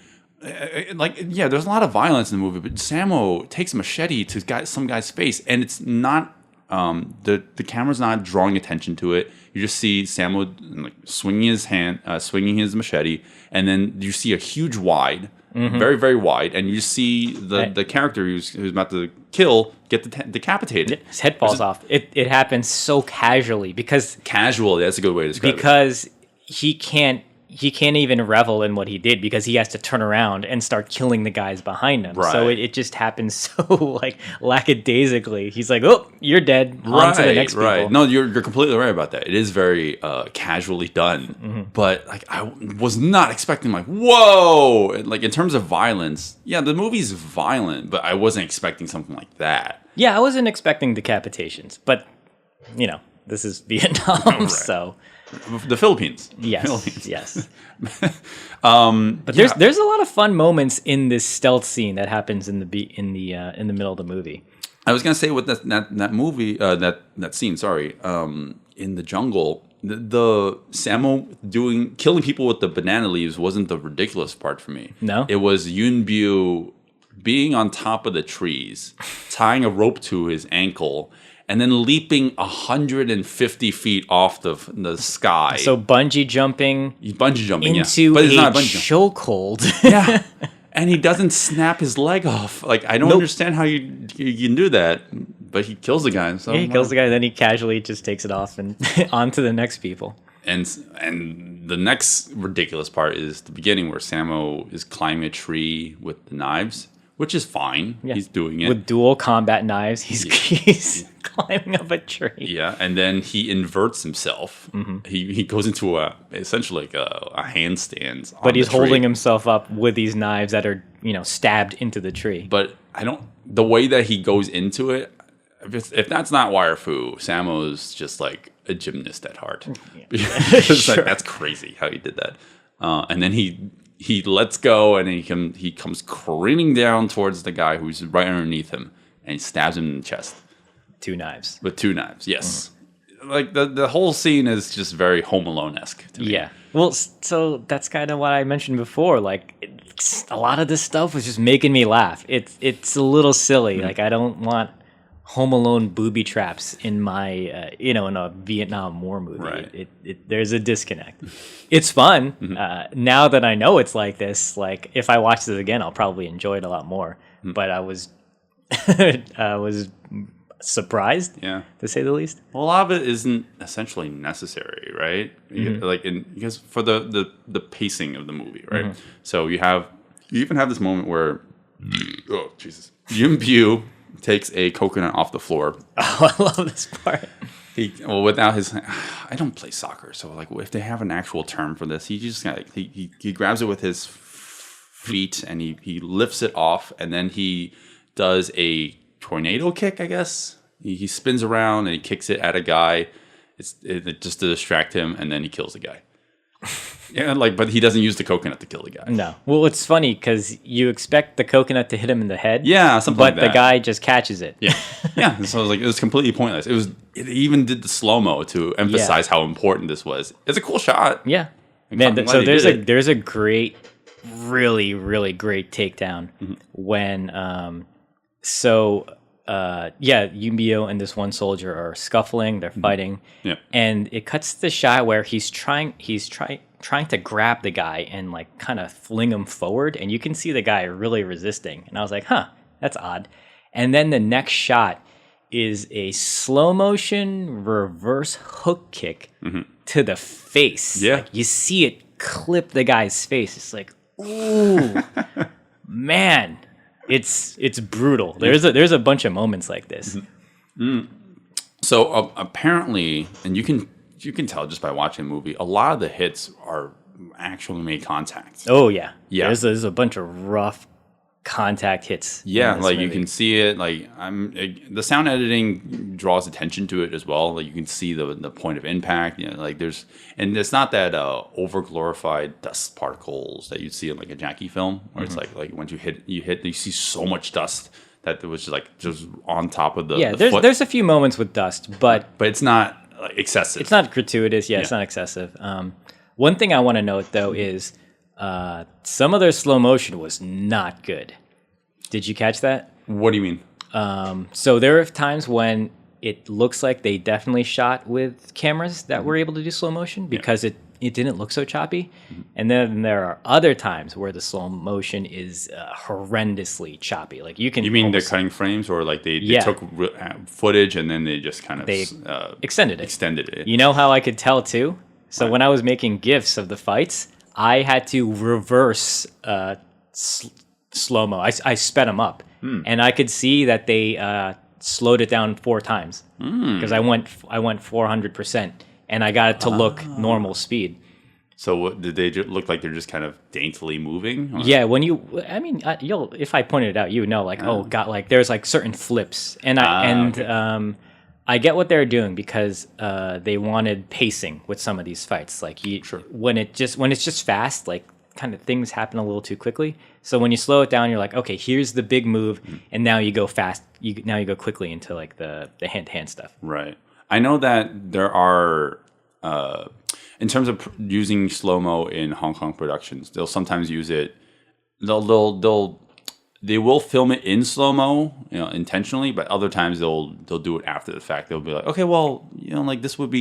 there's a lot of violence in the movie, but Sammo takes a machete to some guy's face, and it's not the camera's not drawing attention to it. You just see Sammo like swinging his machete, and then you see a huge wide, very very wide, and you see the character who's about to kill get decapitated. His head falls off. It happens so casually because casually. That's a good way to describe it. Because he can't even revel in what he did because he has to turn around and start killing the guys behind him. Right. So it just happens so like lackadaisically. He's like, "Oh, you're dead." On to the next people. Right. No, you're completely right about that. It is very casually done, but like I was not expecting like whoa, like in terms of violence. Yeah, the movie's violent, but I wasn't expecting something like that. Yeah, I wasn't expecting decapitations, but this is Vietnam, Right. So. The Philippines. Yes. Philippines. Yes. But there's a lot of fun moments in this stealth scene that happens in the middle of the movie. I was gonna say with that movie that scene. Sorry, in the jungle, the Sammo killing people with the banana leaves wasn't the ridiculous part for me. No? It was Yun Bu being on top of the trees, tying a rope to his ankle, and then leaping 150 feet off the sky. So bungee jumping. He's bungee jumping into but it's a not a bungee jump. chokehold. Yeah, and he doesn't snap his leg off. Like I don't understand how you can do that, but he kills the guy. So Yeah, he kills the guy, then he casually just takes it off and on to the next people. And the next ridiculous part is the beginning where Sammo is climbing a tree with the knives, which is fine. Yeah. He's doing it with dual combat knives. He's climbing up a tree. Yeah, and then he inverts himself. He goes into essentially like a handstand. But he's holding himself up with these knives that are stabbed into the tree. But the way that he goes into it. If that's not wire fu, Sammo's just like a gymnast at heart. Sure. Like, that's crazy how he did that. And then he lets go and he comes careening down towards the guy who's right underneath him and he stabs him in the chest. With 2 knives. Yes. Like the whole scene is just very Home Alone-esque to me. Yeah. Well, so that's kind of what I mentioned before. Like a lot of this stuff was just making me laugh. It's a little silly. Like I don't want Home Alone booby traps in my in a Vietnam War movie. Right. There's a disconnect. It's fun. Now that I know it's like this, like if I watch this again, I'll probably enjoy it a lot more. But I was surprised, to say the least. Well, a lot of it isn't essentially necessary, right? Because for the pacing of the movie, right? So you even have this moment where oh Jesus, Yun Bu takes a coconut off the floor. Oh, I love this part. Without his, I don't play soccer, so like if they have an actual term for this, he just he grabs it with his feet and he lifts it off, and then he does a tornado kick, I guess. He spins around and he kicks it at a guy. It's just to distract him, and then he kills the guy. Yeah, but he doesn't use the coconut to kill the guy. No. Well, it's funny because you expect the coconut to hit him in the head. Yeah, something like that. But the guy just catches it. Yeah, yeah. So it was completely pointless. It even did the slow mo to emphasize how important this was. It's a cool shot. Yeah, man. So there's a great, really really great takedown when Yumbio and this one soldier are scuffling. They're fighting. Yeah, and it cuts to the shot where he's trying to grab the guy and like kind of fling him forward, and you can see the guy really resisting. And I was like, huh, that's odd. And then the next shot is a slow motion reverse hook kick to the face. Yeah, like, you see it clip the guy's face. It's like, ooh, man, it's brutal. There's a bunch of moments like this. So apparently, and you can tell just by watching the movie, a lot of the hits are actually made contact. Oh yeah. There's a bunch of rough contact hits. Yeah, like movie. You can see it. Like the sound editing draws attention to it as well. Like you can see the point of impact. Like and it's not that over glorified dust particles that you'd see in like a Jackie film, where it's like once you hit, you see so much dust that it was just on top of the foot. There's a few moments with dust, but it's not excessive. It's not gratuitous. Yeah, it's not excessive. One thing I want to note though is Some of their slow motion was not good. Did you catch that? What do you mean? So there are times when it looks like they definitely shot with cameras that were able to do slow motion because it didn't look so choppy. And then there are other times where the slow motion is horrendously choppy. Like you mean they're cutting frames, or like they took footage and then they just kind of extended it. Extended it. You know how I could tell too? So when I was making GIFs of the fights, I had to reverse slow-mo. I sped them up. And I could see that they slowed it down 4 times because I went 400%, and I got it to look normal speed. So what, did they look like they're just kind of daintily moving? Or? Yeah, you'll if I pointed it out, you would know. Like, oh god, like there's like certain flips, and I get what they're doing because they wanted pacing with some of these fights. Like when it's just fast, like kind of things happen a little too quickly. So when you slow it down, you're like, okay, here's the big move, and now you go fast. Now you go quickly into like the hand-to-hand stuff. Right. I know that there are, in terms of using slow-mo in Hong Kong productions, they'll sometimes use it. They will film it in slow-mo, intentionally, but other times they'll do it after the fact. They'll be like, okay, well, like this would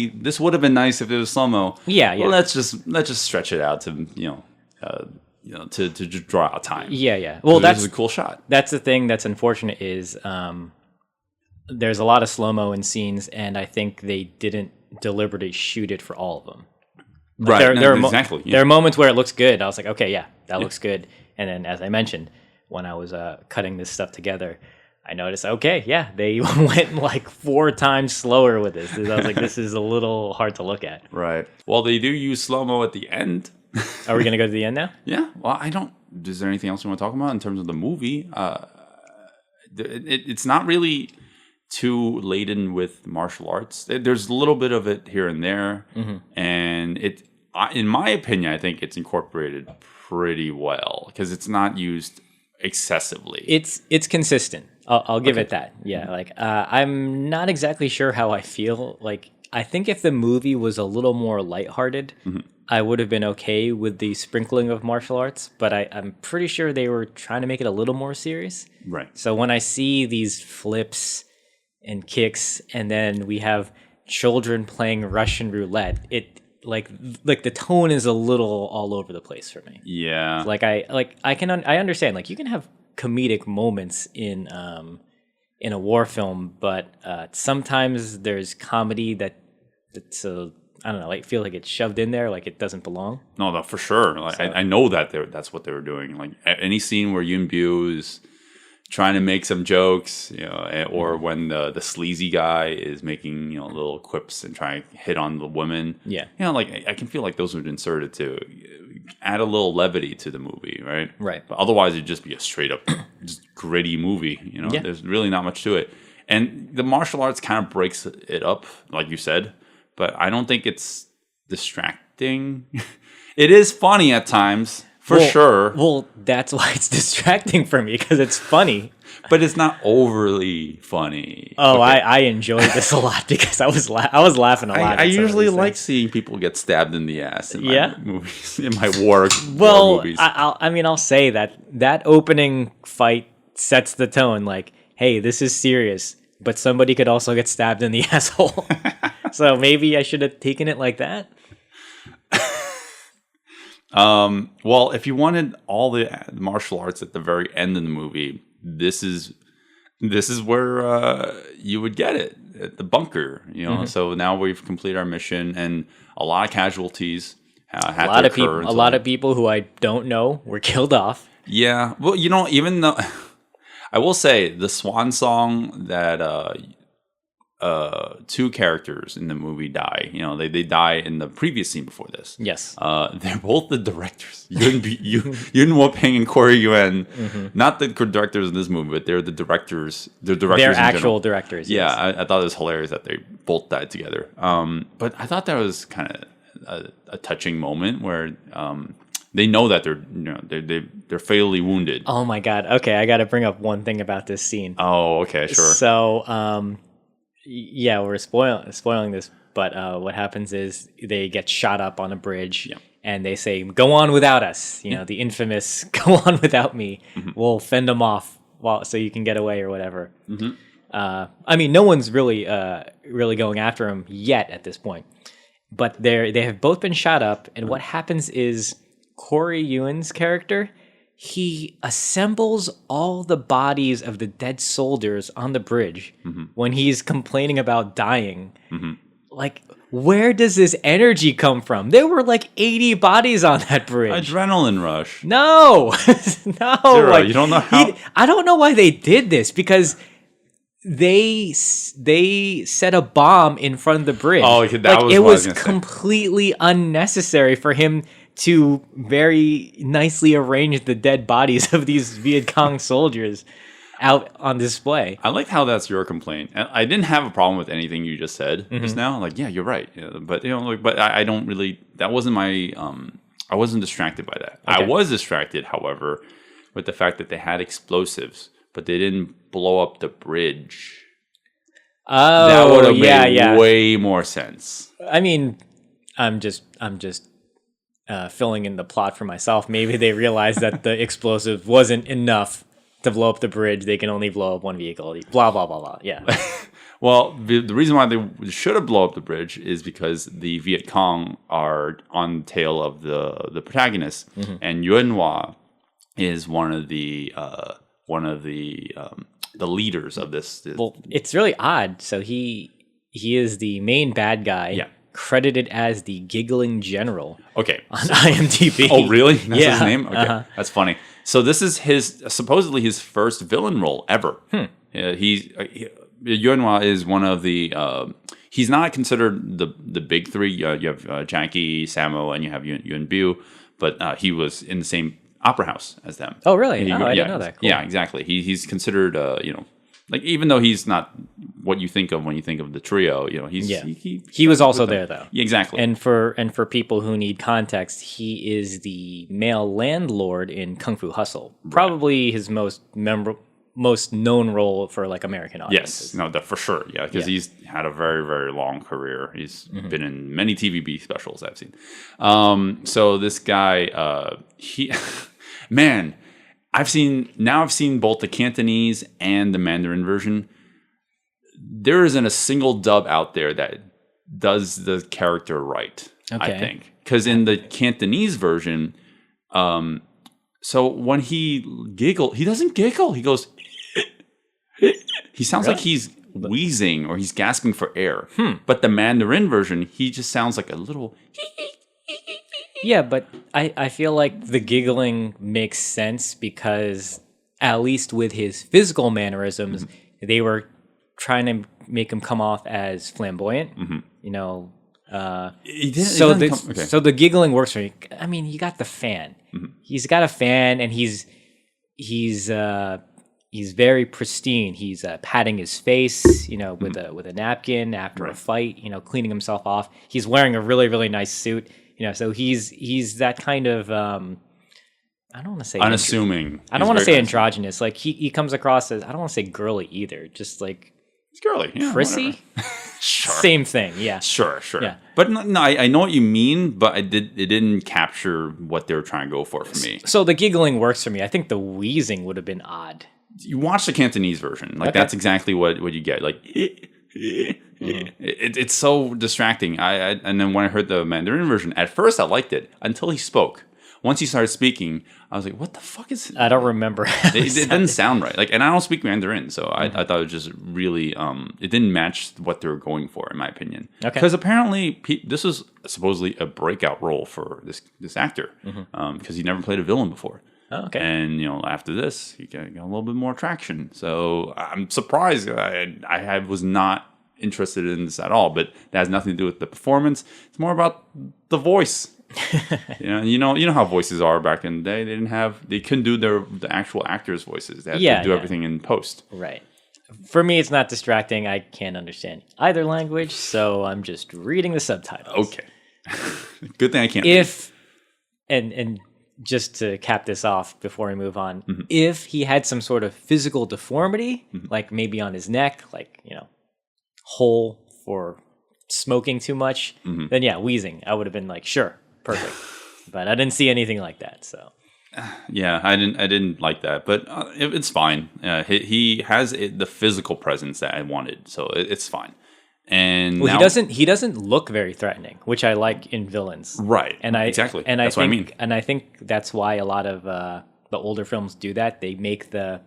have been nice if it was slow-mo. Yeah. Well, let's just stretch it out to to just draw out time. Yeah. Well, that's a cool shot. That's the thing that's unfortunate is there's a lot of slow-mo in scenes, and I think they didn't deliberately shoot it for all of them. Like right. Exactly. There are moments where it looks good. I was like, okay, yeah, that looks good. And then, as I mentioned, when I was cutting this stuff together, I noticed, okay, yeah, they went like 4 times slower with this. I was like, this is a little hard to look at. Right. Well, they do use slow-mo at the end. Are we going to go to the end now? Yeah. Well, is there anything else you want to talk about in terms of the movie? It's not really too laden with martial arts. There's a little bit of it here and there. And in my opinion, I think it's incorporated pretty well because it's not used excessively. It's consistent. I'll give it that. Yeah. Like I'm not exactly sure how I feel. Like I think if the movie was a little more lighthearted, I would have been okay with the sprinkling of martial arts, but I'm pretty sure they were trying to make it a little more serious. Right. So when I see these flips and kicks, and then we have children playing Russian roulette, it like the tone is a little all over the place for me. Yeah. I understand. Like you can have comedic moments in a war film, but sometimes there's comedy that's I don't know. I feel like it's shoved in there, like it doesn't belong. No, for sure. Like, I know that that's what they were doing. Like any scene where Yun Bu is trying to make some jokes, or when the sleazy guy is making little quips and trying to hit on the women. Yeah. Like I can feel like those would inserted to add a little levity to the movie, right? Right. But otherwise, it'd just be a straight up just gritty movie. Yeah. There's really not much to it, and the martial arts kind of breaks it up, like you said. But I don't think it's distracting. It is funny at times, for sure. Well, that's why it's distracting for me, because it's funny. But it's not overly funny. Oh, okay. I enjoyed this a lot because I was laughing a lot. I usually like seeing people get stabbed in the ass in my movies, in my war movies. I'll say that opening fight sets the tone. Like, hey, this is serious, but somebody could also get stabbed in the asshole. So maybe I should have taken it like that. Well, if you wanted all the martial arts at the very end of the movie, this is where you would get it at the bunker. So now we've completed our mission, and a lot of casualties had to occur. A lot of people who I don't know were killed off. Yeah. Well, even though I will say the swan song that 2 characters in the movie die. They die in the previous scene before this. Yes. They're both the directors. Yun Wo-ping and Corey Yuen. Not the directors in this movie, but they're the directors. They're actual directors. Yeah, yes. I thought it was hilarious that they both died together. But I thought that was kind of a touching moment where they know that they're fatally wounded. Oh my god. Okay, I got to bring up one thing about this scene. Oh, okay, sure. So, yeah, we're spoiling this, but what happens is they get shot up on a bridge, and they say, "Go on without us." You know, the infamous "Go on without me." We'll fend them off so you can get away or whatever. I mean, no one's really going after him yet at this point, but they have both been shot up. And what happens is Corey Ewan's character, he assembles all the bodies of the dead soldiers on the bridge when he's complaining about dying. Like, where does this energy come from? There were like 80 bodies on that bridge. Adrenaline rush. No, no. Zero. Like, You don't know how. I don't know why they did this, because they set a bomb in front of the bridge. Oh, that like, was it what I was was gonna say. completely unnecessary for him to very nicely arrange the dead bodies of these Viet Cong soldiers out on display. I like how that's your complaint. And I didn't have a problem with anything you just said just now. Like, yeah, you're right. Yeah, but but I don't really. That wasn't my. I wasn't distracted by that. Okay. I was distracted, however, with the fact that they had explosives, but they didn't blow up the bridge. Oh, That would have made yeah. way more sense. I mean, I'm just filling in the plot for myself. Maybe they realized that the explosive wasn't enough to blow up the bridge. They can only blow up one vehicle. Blah blah blah blah. Yeah. Well, the reason why they should have blown up the bridge is because the Viet Cong are on the tail of the protagonist, and Yuen Hua is one of the leaders of this. Well, it's really odd. So he is the main bad guy. Yeah. Credited as the Giggling General Okay. on IMDb. Oh, really? That's Yeah. his name? Okay. That's funny. So this is supposedly his first villain role ever. Yuen Hua is one of the... he's not considered the big three. You have Jackie, Sammo, and you have Yuen Biu, but he was in the same opera house as them. Oh, really? I didn't know that. Cool. Yeah, exactly. He's considered, like, even though he's not what you think of when you think of the trio, he's He was also there, though. Yeah, exactly. And for people who need context, he is the male landlord in Kung Fu Hustle. Probably his most known role for like American audiences. Yes, no, for sure. Yeah, because he's had a very, very long career. He's been in many TVB specials I've seen. So this guy, man, I've seen both the Cantonese and the Mandarin version. There isn't a single dub out there that does the character right. Okay. I think because in the Cantonese version, so when he doesn't giggle. He goes. He sounds like he's wheezing or he's gasping for air. But the Mandarin version, he just sounds like a little. Yeah, but I feel like the giggling makes sense because at least with his physical mannerisms, they were trying to make him come off as flamboyant. So the giggling works for me. I mean, you got the fan. He's got a fan, and he's very pristine. He's patting his face, with a napkin after a fight, cleaning himself off. He's wearing a really, really nice suit, so he's that kind of I don't want to say unassuming. I don't want to say androgynous. Like he comes across as, I don't want to say girly either. Just like it's girly, yeah, prissy. Sure. Same thing, yeah. Sure. Yeah. But no, I know what you mean, but it didn't capture what they were trying to go for me. So the giggling works for me. I think the wheezing would have been odd. You watch the Cantonese version, like that's exactly what you get. Like it's so distracting. And then when I heard the Mandarin version, at first I liked it until he spoke. Once he started speaking, I was like, "What the fuck is?" I don't remember. It didn't sound right. Like, and I don't speak Mandarin, so I thought it was just really it didn't match what they were going for, in my opinion. Okay. Because apparently this was supposedly a breakout role for this actor, because he never played a villain before. Oh, okay. And after this, he got a little bit more traction. So I'm surprised. I was not interested in this at all. But that has nothing to do with the performance. It's more about the voice. You know how voices are back in the day. They couldn't do the actual actors' voices. They had to do everything in post. Right. For me, it's not distracting. I can't understand either language, so I'm just reading the subtitles. Okay. Good thing I can't. And just to cap this off before we move on, if he had some sort of physical deformity, like maybe on his neck, like, hole for smoking too much, then yeah, wheezing, I would have been like, sure, perfect. But I didn't see anything like that. So Yeah, I didn't like that, but it's fine. He has the physical presence that I wanted, so it's fine. And well, now, he doesn't look very threatening, which I like in villains. right? And exactly. And That's I think, what I mean. And I think that's why a lot of the older films do that. They make the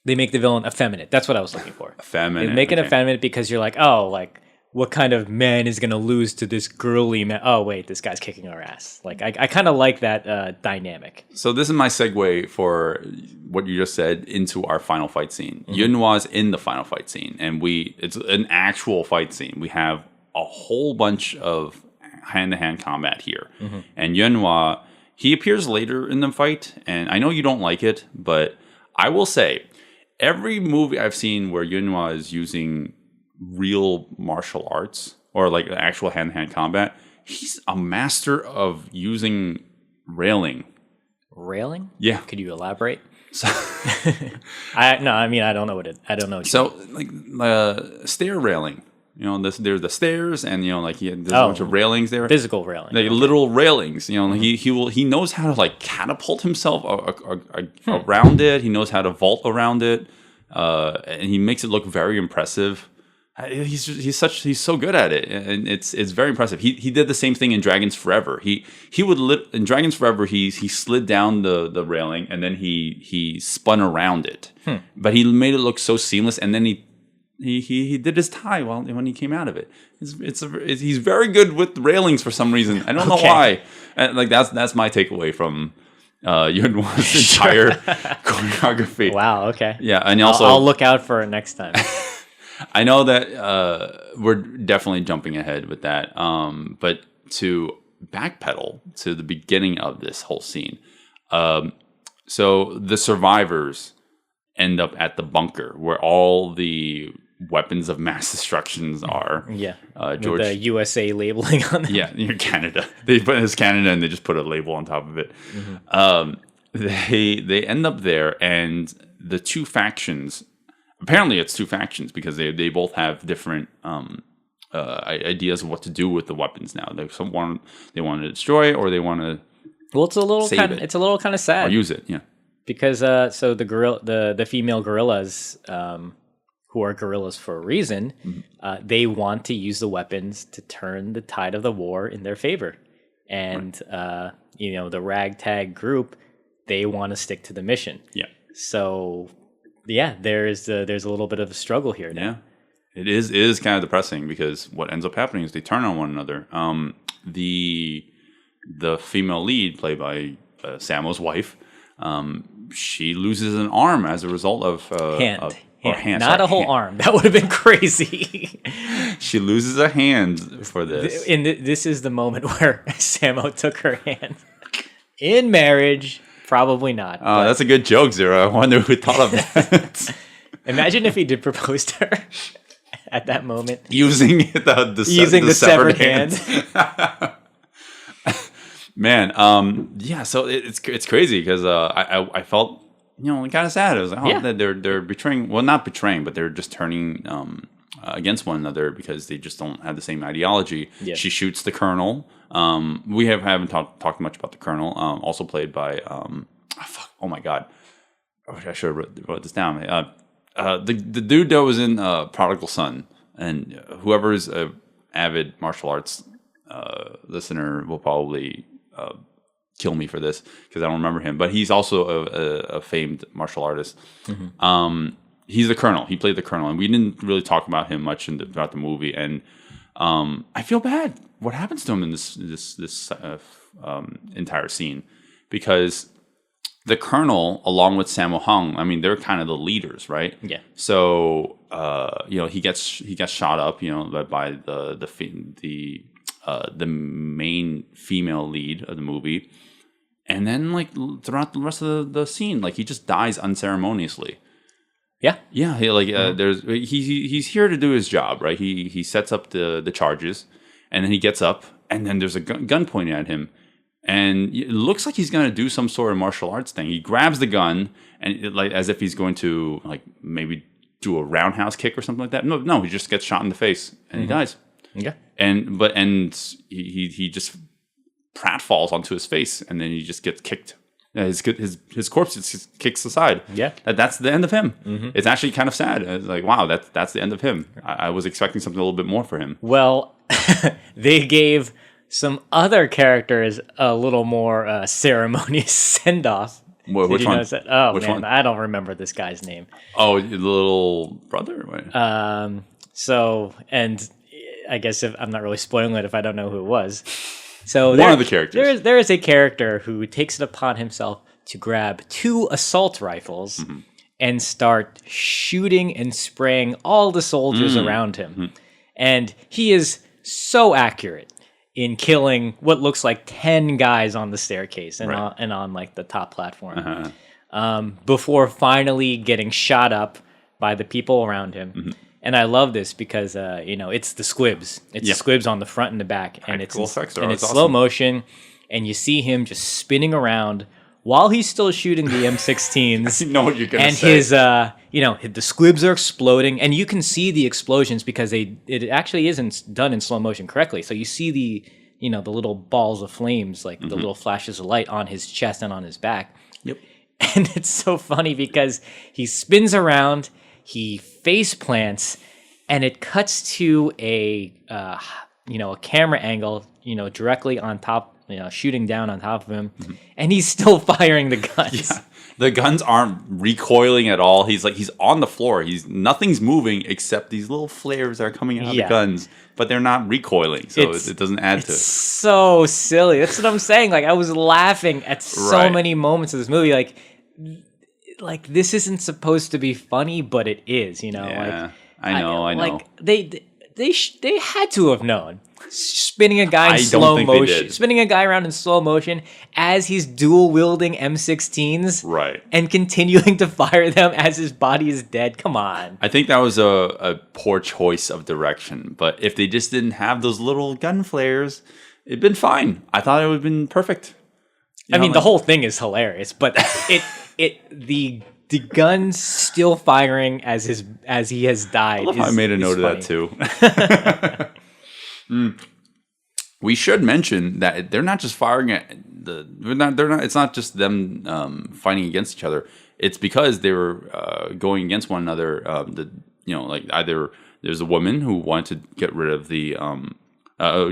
villain effeminate. That's what I was looking for. Effeminate. They make it okay. effeminate because you're like, oh, like what kind of man is gonna lose to this girly man? Oh wait, this guy's kicking our ass. Like I kind of like that dynamic. So this is my segue for what you just said into our final fight scene. Mm-hmm. Yunhwa's in the final fight scene, and it's an actual fight scene. We have a whole bunch of hand-to-hand combat here, Mm-hmm. and Yunhwa, he appears later in the fight, and I know you don't like it, but I will say every movie I've seen where Yunhwa is using real martial arts or like actual hand-to-hand combat, he's a master of using railing. Railing? Yeah. Could you elaborate? So, I don't know what it. I don't know. What so like stair railing, there's the stairs, and there's a bunch of railings there, physical railing. like literal railings. He knows how to like catapult himself around it. He knows how to vault around it, and he makes it look very impressive. He's so good at it, and it's very impressive. He did the same thing in Dragons Forever. He would in Dragons Forever he slid down the railing, and then he spun around it, but he made it look so seamless. And then he did his tie when he came out of it. He's very good with railings for some reason. I don't know why. Like that's my takeaway from Yunhwa's entire choreography. Wow. Okay. Yeah, and also I'll look out for it next time. I know that we're definitely jumping ahead with that, but to backpedal to the beginning of this whole scene. So the survivors end up at the bunker where all the weapons of mass destructions are. Yeah, George, with the USA labeling on them. yeah, near Canada. They put it's Canada, and they just put a label on top of it. They end up there, and the two factions. Apparently, it's two factions because they both have different ideas of what to do with the weapons now. They want to destroy, or they want to. Well, it's a little kind of sad. Or use it, yeah. Because so the female gorillas, who are gorillas for a reason, they want to use the weapons to turn the tide of the war in their favor, and the ragtag group, they want to stick to the mission. Yeah. So. Yeah, there's a little bit of a struggle here now. Yeah, it is kind of depressing because what ends up happening is they turn on one another. The female lead, played by Sammo's wife, she loses an arm as a result of hand, not a whole arm. That would have been crazy. She loses a hand for this. And this is the moment where Sammo took her hand in marriage. Probably not. Oh, that's a good joke, Zero. I wonder who thought of that. Imagine if he did propose to her at that moment. Using the severed hand. Man, yeah, so it's crazy because I felt, kind of sad. I was like, that they're betraying, well, not betraying, but they're just turning against one another because they just don't have the same ideology. Yeah. She shoots the colonel. We haven't talked much about the colonel. Also played by oh my god, I should have wrote this down. The dude that was in Prodigal Son, and whoever is a avid martial arts listener will probably kill me for this because I don't remember him. But he's also a famed martial artist. He's the colonel. He played the colonel, and we didn't really talk about him much throughout the movie. And I feel bad. What happens to him in this entire scene? Because the colonel, along with Sammo Hung, I mean, they're kind of the leaders, right? Yeah. So he gets shot up, by the main female lead of the movie, and then like throughout the rest of the scene, like he just dies unceremoniously. Yeah, yeah. He's here to do his job, right? He sets up the charges, and then he gets up, and then there's a gun pointed at him, and it looks like he's going to do some sort of martial arts thing. He grabs the gun, and like as if he's going to like maybe do a roundhouse kick or something like that. No, he just gets shot in the face, and he dies. Yeah, and he just pratfalls onto his face, and then he just gets kicked. His corpse just kicks aside. Yeah. That's the end of him. It's actually kind of sad. It's like, wow, that's the end of him. I was expecting something a little bit more for him. Well, they gave some other characters a little more ceremonious send-off. Which one? Notice that? Oh, Which man, one? I don't remember this guy's name. Oh, the little brother? Wait. So, and I guess I'm not really spoiling it if I don't know who it was. So One of the characters. There is a character who takes it upon himself to grab 2 assault rifles and start shooting and spraying all the soldiers around him. And he is so accurate in killing what looks like 10 guys on the staircase and, on like the top platform. Before finally getting shot up by the people around him. And I love this because, it's the squibs. It's the squibs on the front and the back. And it's slow motion. And you see him just spinning around while he's still shooting the M16s. I know what you're going to and say. his, the squibs are exploding. And you can see the explosions because it actually isn't done in slow motion correctly. So you see the little balls of flames, like the little flashes of light on his chest and on his back. Yep. And it's so funny because he spins around, he face plants, and it cuts to a camera angle, directly on top, shooting down on top of him, and he's still firing the guns. Yeah. The guns aren't recoiling at all. He's on the floor. Nothing's moving except these little flares that are coming out of the guns, but they're not recoiling, so it doesn't add to it. So silly. That's what I'm saying. Like, I was laughing at so many moments of this movie. Like this isn't supposed to be funny, but it is. Yeah, I know. Like they had to have known. Spinning a guy in I don't slow think they motion, did. spinning a guy around in slow motion as he's dual wielding M16s, Right. and continuing to fire them as his body is dead. Come on. I think that was a poor choice of direction, but if they just didn't have those little gun flares, it'd been fine. I thought it would have been perfect. The whole thing is hilarious, but the guns still firing as he has died. I love how I made a note of that too. We should mention that they're not just firing at it's not just them fighting against each other. It's because they were going against one another. Either there's a woman who wanted to get rid of the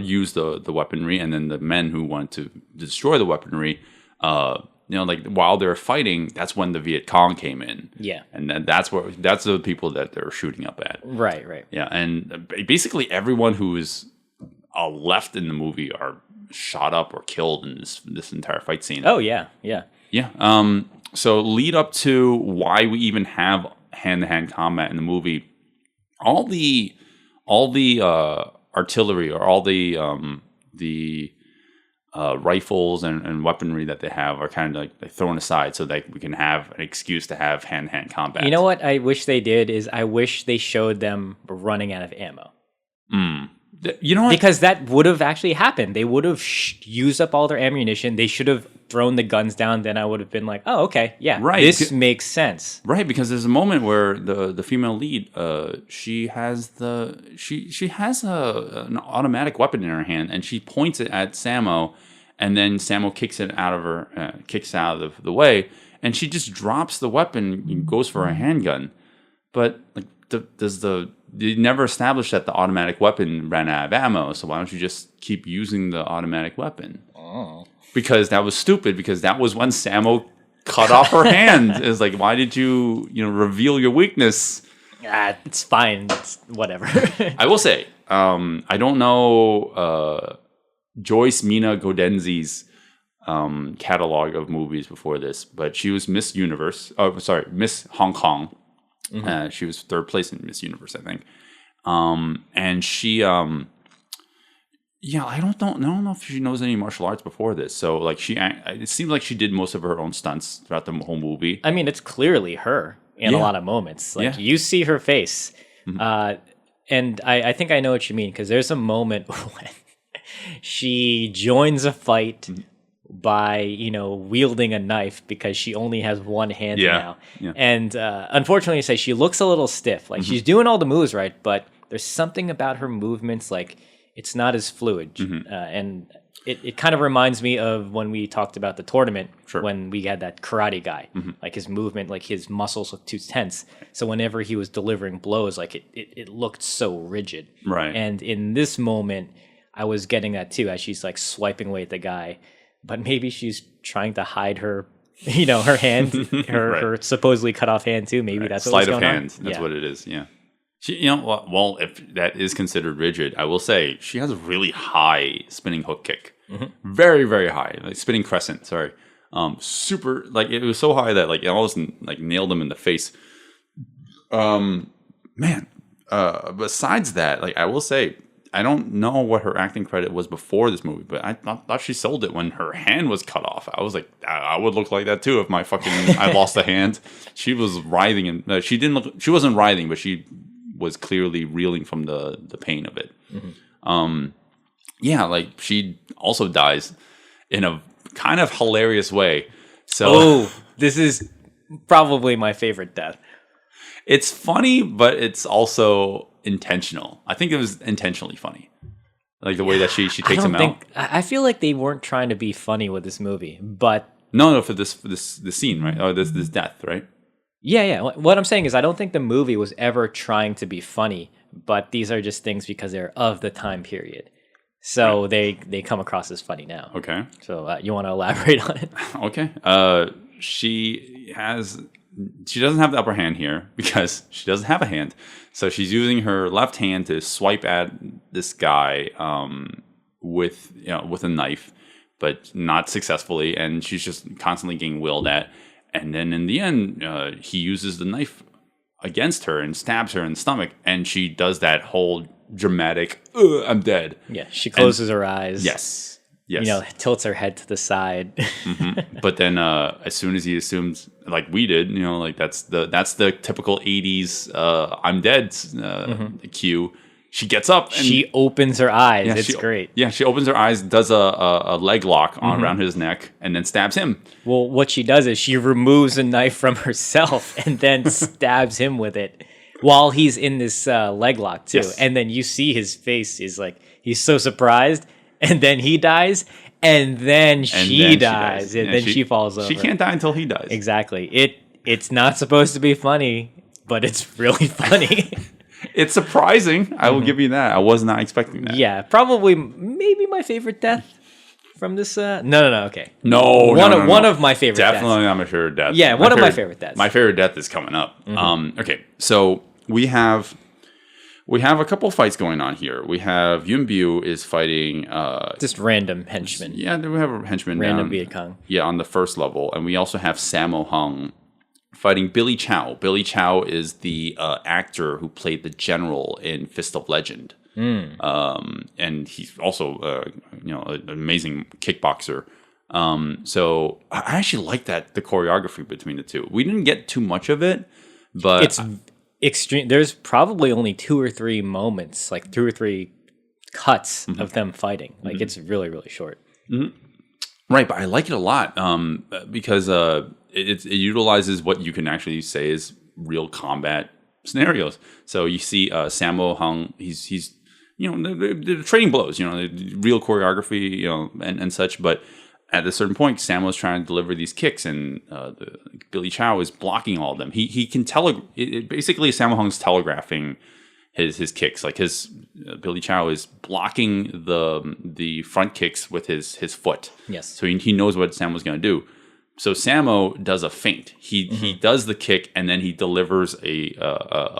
use the weaponry, and then the men who wanted to destroy the weaponry. While they're fighting, that's when the Viet Cong came in. Yeah, and then that's the people that they're shooting up at. Right. Yeah, and basically everyone who is left in the movie are shot up or killed in this entire fight scene. Oh yeah. So lead up to why we even have hand-to-hand combat in the movie. All the artillery or all the rifles and weaponry that they have are kind of like thrown aside so that we can have an excuse to have hand-to-hand combat. You know what I wish they did is I wish they showed them running out of ammo. You know what? Because that would have actually happened. They would have used up all their ammunition. They should have thrown the guns down. Then I would have been like, oh, okay, yeah, right. This makes sense. Right, because there's a moment where the female lead, she has an automatic weapon in her hand, and she points it at Sammo, and then Sammo kicks out of the way, and she just drops the weapon and goes for a handgun. But they never established that the automatic weapon ran out of ammo, so why don't you just keep using the automatic weapon? Oh. Because that was stupid, because that was when Sammo cut off her hand. It's like, why did you reveal your weakness? It's fine. It's whatever. I will say, I don't know Joyce Mina Godenzi's catalog of movies before this, but she was Miss Universe. Oh, sorry, Miss Hong Kong. Mm-hmm. She was third place in Miss Universe, I think. And she, I don't know if she knows any martial arts before this. So, it seems like she did most of her own stunts throughout the whole movie. I mean, it's clearly her in a lot of moments. You see her face. Mm-hmm. And I think I know what you mean, because there's a moment when she joins a fight by wielding a knife because she only has one hand now. Yeah. And unfortunately, she looks a little stiff. Like she's doing all the moves right, but there's something about her movements, like it's not as fluid. Mm-hmm. And It kind of reminds me of when we talked about the tournament, Sure. when we had that karate guy. Like his movement, like his muscles looked too tense. So whenever he was delivering blows, like it looked so rigid. Right. And in this moment, I was getting that too, as she's like swiping away at the guy. But maybe she's trying to hide her, her hand, her supposedly cut off hand too. Maybe that's Sleight what's of going hand. on. That's what it is. Yeah. She, well, if that is considered rigid, I will say she has a really high spinning hook kick. Very, very high. Like spinning crescent, sorry. Super, like it was so high that like it almost like nailed him in the face. Man, besides that, like I will say, I don't know what her acting credit was before this movie, but I thought she sold it when her hand was cut off. I was like, I would look like that too if my I lost a hand. She was writhing, and she wasn't writhing, but she was clearly reeling from the pain of it. Yeah, like she also dies in a kind of hilarious way. So, this is probably my favorite death. It's funny, but it's also intentional. I think it was intentionally funny, like the way that she takes him out. I feel like they weren't trying to be funny with this movie, but No, for this scene, right? Oh, this death, right? yeah. What I'm saying is, I don't think the movie was ever trying to be funny, but these are just things because they're of the time period. So they come across as funny now. Okay. So you want to elaborate on it? Okay. She doesn't have the upper hand here because she doesn't have a hand. So she's using her left hand to swipe at this guy with a knife, but not successfully, and she's just constantly getting willed at. And then in the end, he uses the knife against her and stabs her in the stomach, and she does that whole dramatic "I'm dead." Yeah, she closes her eyes. Yes. Tilts her head to the side. But then as soon as he assumes, like we did, like that's the typical 80s I'm dead cue. She gets up and she opens her eyes. It's great. Yeah, she opens her eyes, does a leg lock around his neck, and then stabs him. Well, what she does is she removes a knife from herself and then stabs him with it while he's in this leg lock too. Yes. And then you see his face is like he's so surprised, and then he dies, and then she dies, and then she falls over. She can't die until he dies. Exactly. It's not supposed to be funny, but it's really funny. It's surprising. I will give you that. I was not expecting that. Yeah, maybe my favorite death from this. No. Okay. No, one of my favorite. Definitely deaths. not my favorite death. Yeah, one of my favorite deaths. My favorite death is coming up. Okay, so we have a couple fights going on here. We have Yun Bu is fighting just random henchmen. Yeah, we have a henchman Random down, Viet Cong. Yeah, on the first level, and we also have Sammo Hung fighting Billy Chow. Billy Chow is the actor who played the general in Fist of Legend, and he's also an amazing kickboxer. So I actually like the choreography between the two. We didn't get too much of it, but It's extreme. There's probably only 2 or 3 moments, like 2 or 3 cuts of them fighting. Like it's really, really short. Right, but I like it a lot because it utilizes what you can actually say is real combat scenarios. So you see Sammo Hung, he's they're trading blows, real choreography, and such. But at a certain point, Sammo's trying to deliver these kicks, and Billy Chow is blocking all of them. He can basically Sammo Hung's telegraphing his kicks. Like Billy Chow is blocking the front kicks with his foot. Yes. So he knows what Sammo's going to do. So Sammo does a feint. He does the kick, and then he delivers a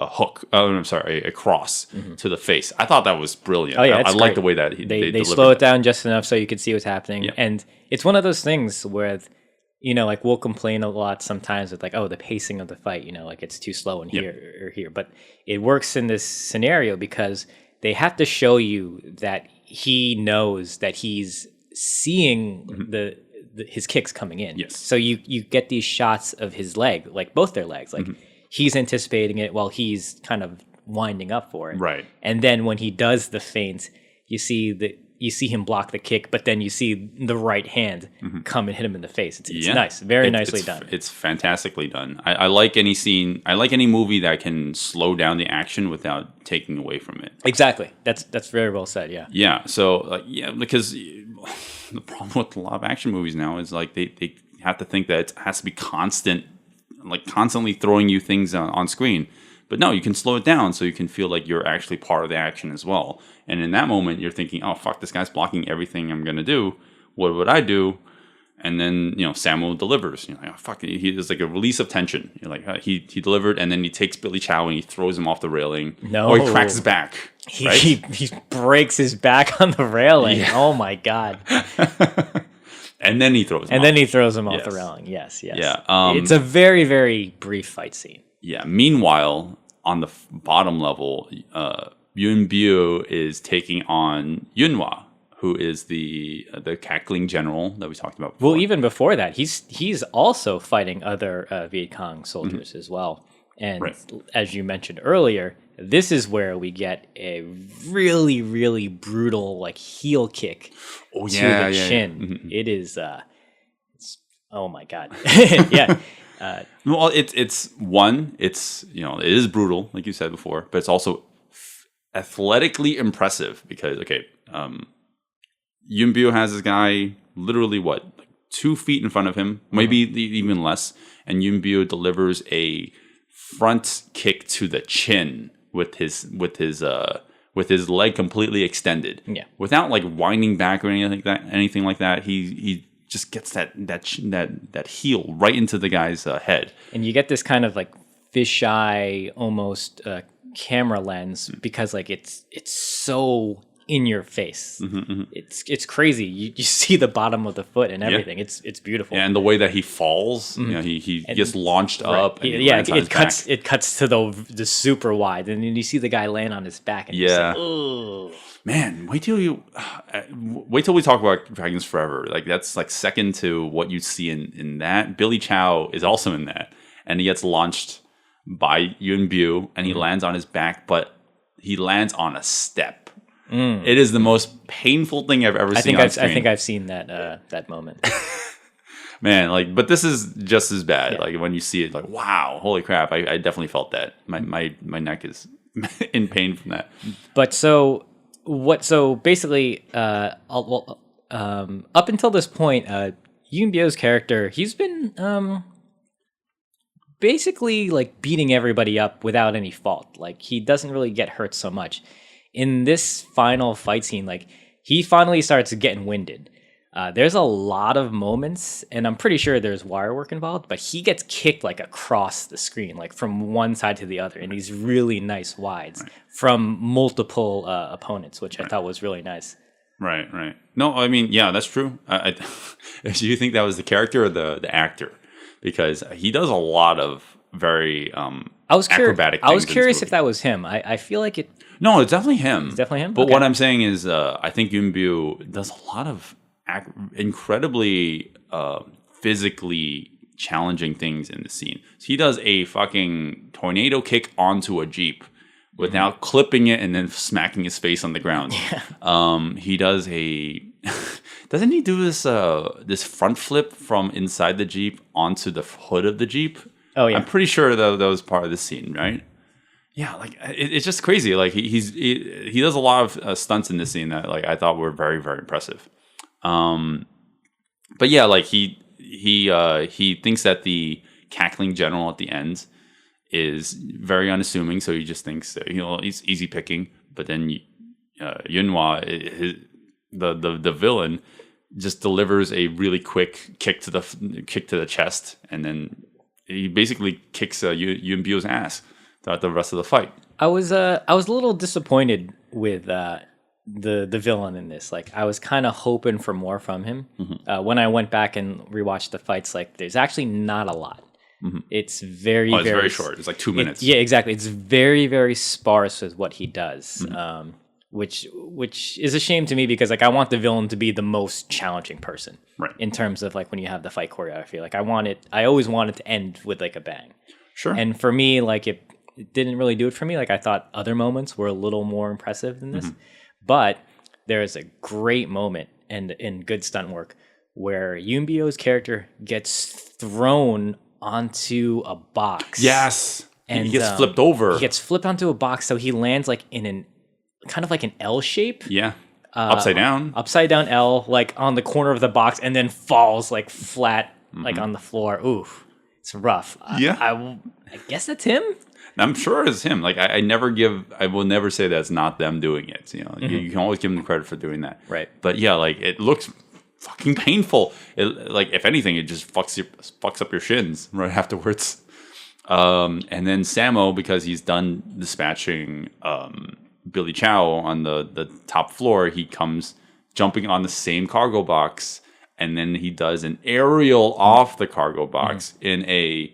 hook. Oh, I'm sorry, a cross to the face. I thought that was brilliant. Oh yeah, I like the way that they slow it down just enough so you can see what's happening. Yeah. And it's one of those things where like we'll complain a lot sometimes with like, oh, the pacing of the fight, like it's too slow in here or here. But it works in this scenario because they have to show you that he knows that he's seeing his kicks coming in. Yes. So you get these shots of his leg, like both their legs. Like he's anticipating it while he's kind of winding up for it. Right. And then when he does the feint, you see him block the kick, but then you see the right hand come and hit him in the face. It's nice. Very nicely done. It's fantastically done. I like any scene. I like any movie that can slow down the action without taking away from it. Exactly. That's very well said. Yeah. Yeah. So because the problem with a lot of action movies now is like they have to think that it has to be constant, like constantly throwing you things on screen. But no, you can slow it down so you can feel like you're actually part of the action as well. And in that moment, you're thinking, oh, fuck, this guy's blocking everything I'm going to do. What would I do? And then, Sammo delivers. You're like, oh, fuck, there's like a release of tension. You're like, he delivered, and then he takes Billy Chow and he throws him off the railing. No. Or he cracks his back. Right? He breaks his back on the railing. Yeah. Oh, my God. And then he throws him And off. then he throws him off Yes. the railing. Yes. Yeah. It's a very, very brief fight scene. Yeah. Meanwhile, on the bottom level, Yun Biu is taking on Yunhua, who is the cackling general that we talked about before. Well, even before that, he's also fighting other Viet Cong soldiers as well. And as you mentioned earlier, this is where we get a really, really brutal like heel kick to the chin. Yeah. Mm-hmm. It is, oh my God, yeah. Well, it is brutal, like you said before, but it's also athletically impressive because Yun Biu has this guy literally 2 feet in front of him, maybe even less, and Yun Biu delivers a front kick to the chin with his leg completely extended, without like winding back or anything like that. He just gets that heel right into the guy's head, and you get this kind of like fisheye almost camera lens because like it's so in your face. It's crazy. You see the bottom of the foot and everything. It's beautiful. Yeah, and the way that he falls, he gets launched up. And it cuts to the super wide, and then you see the guy land on his back. And yeah, oh man, wait till we talk about Dragons Forever. Like that's like second to what you see in that. Billy Chow is also in that, and he gets launched by Yun Biu, and he lands on his back, but he lands on a step. It is the most painful thing I've ever seen on screen. I think I've seen that moment. Man, but this is just as bad. Yeah. Like when you see it, like wow, holy crap! I definitely felt that. My neck is in pain from that. But so basically, up until this point, Yun Biu's character, he's been basically like beating everybody up without any fault. Like he doesn't really get hurt so much. In this final fight scene, like he finally starts getting winded. There's a lot of moments, and I'm pretty sure there's wire work involved, but he gets kicked like across the screen, like from one side to the other, in these really nice wides from multiple opponents, which I thought was really nice. Right. No, I mean, yeah, that's true. Do you think that was the character or the actor? Because he does a lot of very acrobatic things. I was curious if that was him. I feel like it. No, it's definitely him. It's definitely him? But okay. What I'm saying is I think Yun Biu does a lot of incredibly physically challenging things in the scene. So he does a fucking tornado kick onto a Jeep without clipping it and then smacking his face on the ground. Yeah. He does doesn't he do this front flip from inside the Jeep onto the hood of the Jeep? Oh yeah. I'm pretty sure that was part of the scene, right? Yeah, like it's just crazy. Like he does a lot of stunts in this scene that like I thought were very, very impressive. But yeah, like he thinks that the cackling general at the end is very unassuming, so he just thinks that, he's easy picking. But then Yunhua, the villain, just delivers a really quick kick to the chest, and then he basically kicks Yun Biu's ass throughout the rest of the fight. I was a little disappointed with the villain in this. Like I was kind of hoping for more from him. Mm-hmm. When I went back and rewatched the fights, like there's actually not a lot. Mm-hmm. It's very short. It's like 2 minutes. Yeah, exactly. It's very, very sparse with what he does, mm-hmm. Which is a shame to me because like I want the villain to be the most challenging person, right? In terms of like when you have the fight choreography, like I always want it to end with like a bang. Sure. And for me, like it didn't really do it for me. Like I thought other moments were a little more impressive than this, mm-hmm. But there is a great moment in good stunt work where Yun Biu's character gets thrown onto a box. Yes. And he gets flipped over. He gets flipped onto a box, so he lands like in an kind of like an L shape. Yeah. upside down L, like on the corner of the box, and then falls like flat, like on the floor. Oof, it's rough. Yeah. I guess that's him. I'm sure it's him. Like I will never say that's not them doing it. You know, you can always give them credit for doing that. Right. But yeah, like it looks fucking painful. Like if anything, it just fucks up your shins right afterwards. And then Sammo, because he's done dispatching Billy Chow on the top floor, he comes jumping on the same cargo box, and then he does an aerial off the cargo box in a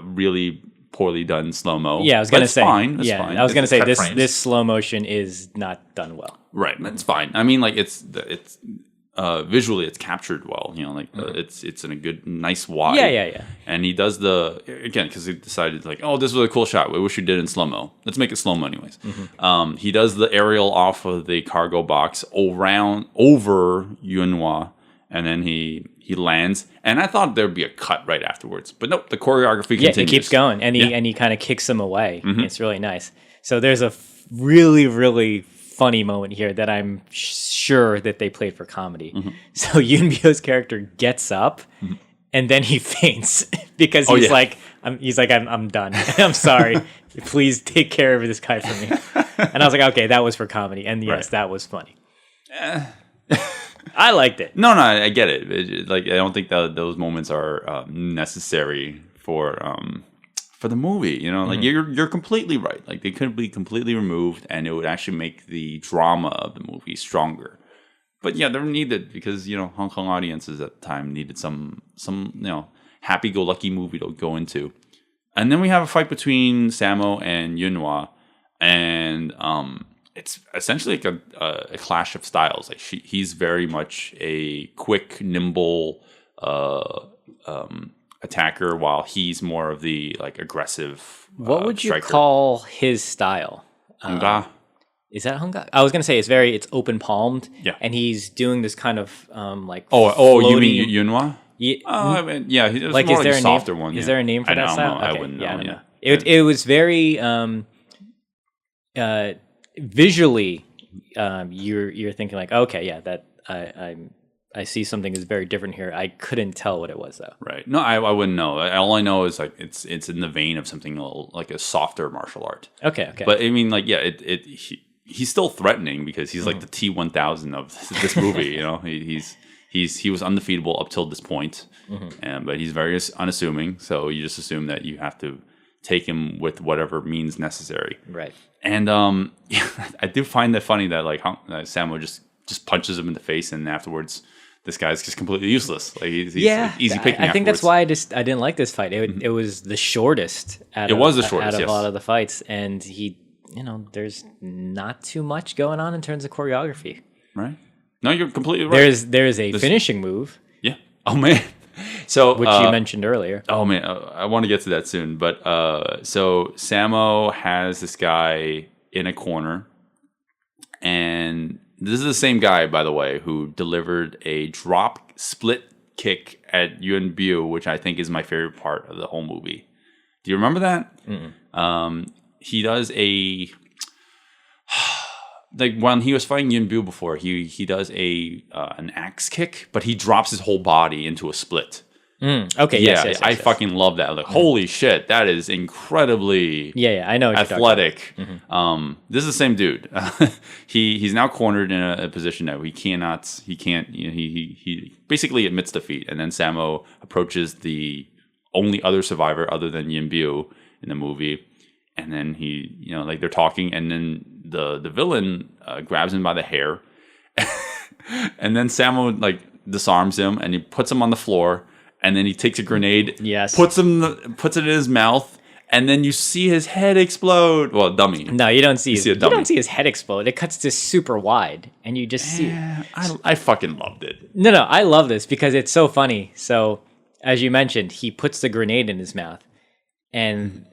really poorly done slow mo. Yeah, I was gonna say. Fine. It's yeah, fine. I was gonna say cut this frames. this slow motion is not done well. Right, it's fine. I mean, like it's visually it's captured well. You know, like it's in a good, nice wide. Yeah. And he does because he decided like, oh, this was a cool shot. We wish we did it in slow mo. Let's make it slow mo anyways. He does the aerial off of the cargo box over Yunhua, and then he lands. And I thought there'd be a cut right afterwards, but nope. The choreography continues. It keeps going, and he kind of kicks him away. It's really nice. So there's a really, really funny moment here that I'm sure that they played for comedy. So Yunbyo's character gets up and then he faints because he's like, I'm done. I'm sorry. Please take care of this guy for me. And I was like, okay, that was for comedy. And yes, that was funny. I liked it. No, I get it. Like, I don't think that those moments are necessary for the movie. You know, like you're completely right. Like they could be completely removed, and it would actually make the drama of the movie stronger. But yeah, they're needed because Hong Kong audiences at the time needed some happy-go-lucky movie to go into. And then we have a fight between Sammo and Yunhua, and it's essentially like a clash of styles. Like he's very much a quick, nimble attacker, while he's more of the like aggressive. What would you striker. call his style? Hunga. Is that Hunga? I was gonna say it's open palmed. Yeah. And he's doing this kind of like Oh, you floating- mean Yunhua? Yeah. I mean, yeah, he's Like, more is there like a a softer name? one. Is yeah. there a name for I that don't style? know. I Okay, wouldn't yeah, know. I don't Yeah. know. It was very visually. You're thinking like, okay, yeah, that I see something is very different here. I couldn't tell what it was though. Right. No, I wouldn't know. All I know is like it's in the vein of something like a softer martial art. Okay. But I mean, like, yeah, he's still threatening because he's like the T-1000 of this movie. You know, he was undefeatable up till this point, but he's very unassuming. So you just assume that you have to take him with whatever means necessary. Right. And yeah, I do find that funny that like Sammo just punches him in the face, and afterwards this guy's just completely useless. Like he's like, easy picking. I think that's afterwards. why I didn't like this fight. It was the shortest. Out of yes. a lot of the fights, and there's not too much going on in terms of choreography. Right. No, you're completely right. There's a finishing move. Yeah. Oh man. So which you mentioned earlier. Oh man, I want to get to that soon. But so Sammo has this guy in a corner, and this is the same guy, by the way, who delivered a drop split kick at Yuen Biu, which I think is my favorite part of the whole movie. Do you remember that? He does a like when he was fighting Yuen Biu before, he does an axe kick, but he drops his whole body into a split. Okay, yeah, yes, I fucking love that. Like, holy shit, that is incredibly I know what athletic. This is the same dude. He's now cornered in a position that he can't. He basically admits defeat, and then Sammo approaches the only other survivor other than Yin Biu in the movie, and then he like they're talking, and then the villain grabs him by the hair, and then Sammo like disarms him, and he puts him on the floor. And then he takes a grenade, puts it in his mouth, and then you see his head explode. Well, dummy. No, you don't see. You don't see his head explode. It cuts to super wide, and you just see. I fucking loved it. No, I love this because it's so funny. So, as you mentioned, he puts the grenade in his mouth, and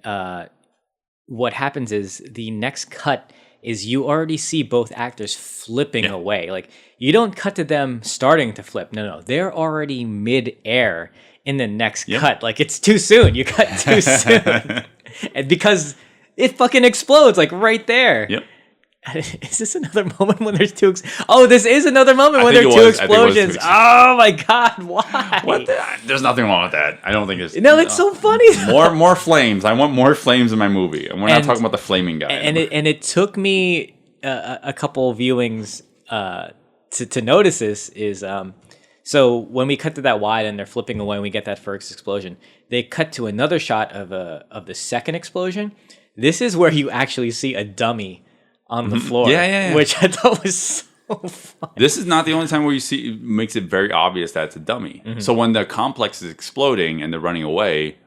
what happens is the next cut is you already see both actors flipping away. Like, you don't cut to them starting to flip. No, they're already mid-air in the next cut. Like, it's too soon. You cut too soon. And because it fucking explodes, like, right there. Yep. Is this another moment when there's two? This is another moment when think there's it two was. I think it was two explosions. Oh my god, why? What? There's nothing wrong with that. I don't think it's. No, it's so funny. More flames. I want more flames in my movie, and we're not talking about the flaming guy. And it took me a couple viewings to notice this. Is so when we cut to that wide and they're flipping away and we get that first explosion, they cut to another shot of the second explosion. This is where you actually see a dummy on the floor, which I thought was so fun. This is not the only time where you see it makes it very obvious that it's a dummy. So when the complex is exploding and they're running away,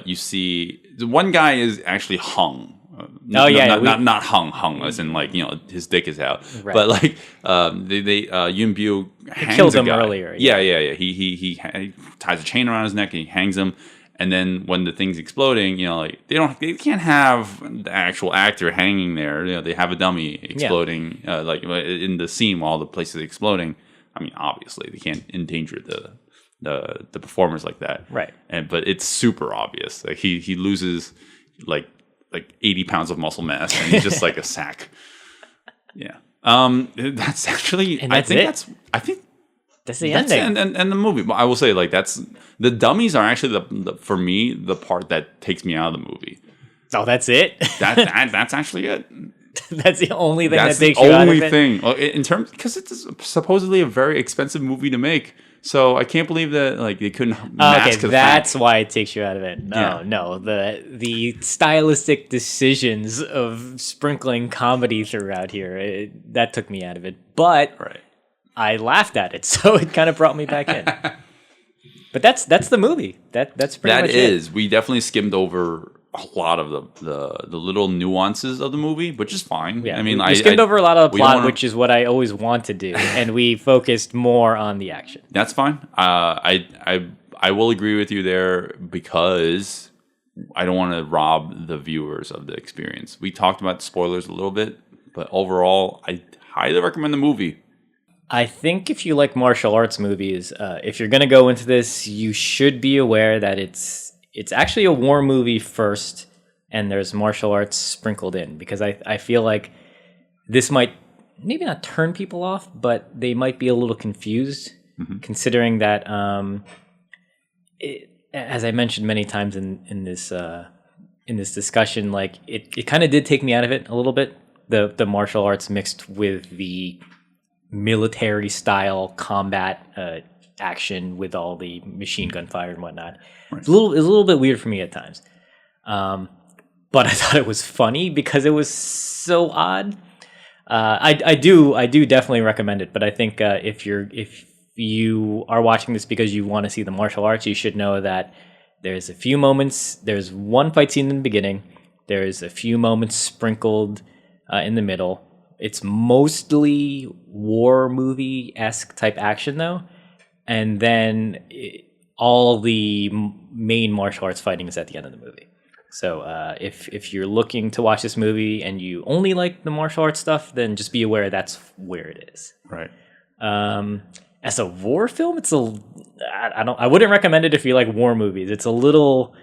you see the one guy is actually hung. Not hung as in like his dick is out, Right. but like Yun Bu hangs killed a him guy. earlier. Yeah. He ties a chain around his neck and he hangs him. And then when the thing's exploding, they can't have the actual actor hanging there. They have a dummy exploding, like in the scene while the place is exploding. I mean, obviously they can't endanger the performers like that, Right? But it's super obvious. Like he loses like 80 pounds of muscle mass, and he's just like a sack. Yeah. That's actually. And that's it? I think. That's the ending. And the movie. But I will say, like, that's the dummies are actually the for me the part that takes me out of the movie. Oh, that's it. That's actually it. That's the only thing That's that takes the you out of only it. thing. Well, in terms because it's supposedly a very expensive movie to make. So I can't believe that like they couldn't. Mask the that's fact. why it takes you out of it. No, the stylistic decisions of sprinkling comedy throughout here that took me out of it. But Right. I laughed at it, so it kind of brought me back in. But that's the movie. That's pretty much it. We definitely skimmed over a lot of the little nuances of the movie, which is fine. Yeah, I mean, we skimmed over a lot of the we don't plot, wanna- which is what I always want to do, and we focused more on the action. That's fine. I will agree with you there because I don't want to rob the viewers of the experience. We talked about spoilers a little bit, but overall, I highly recommend the movie. I think if you like martial arts movies, if you're going to go into this, you should be aware that it's actually a war movie first, and there's martial arts sprinkled in, because I feel like this might maybe not turn people off, but they might be a little confused, considering that, as I mentioned many times in this discussion, like it kind of did take me out of it a little bit. The martial arts mixed with the military style combat action with all the machine gun fire and whatnot. Right. It's a little bit weird for me at times. But I thought it was funny because it was so odd. I do definitely recommend it, but I think if you are watching this because you want to see the martial arts, you should know that there's a few moments, there's one fight scene in the beginning, there's a few moments sprinkled in the middle. It's mostly war movie-esque type action, though. And then all the main martial arts fighting is at the end of the movie. So if you're looking to watch this movie and you only like the martial arts stuff, then just be aware that's where it is. Right. As a war film, I wouldn't recommend it if you like war movies. It's a little...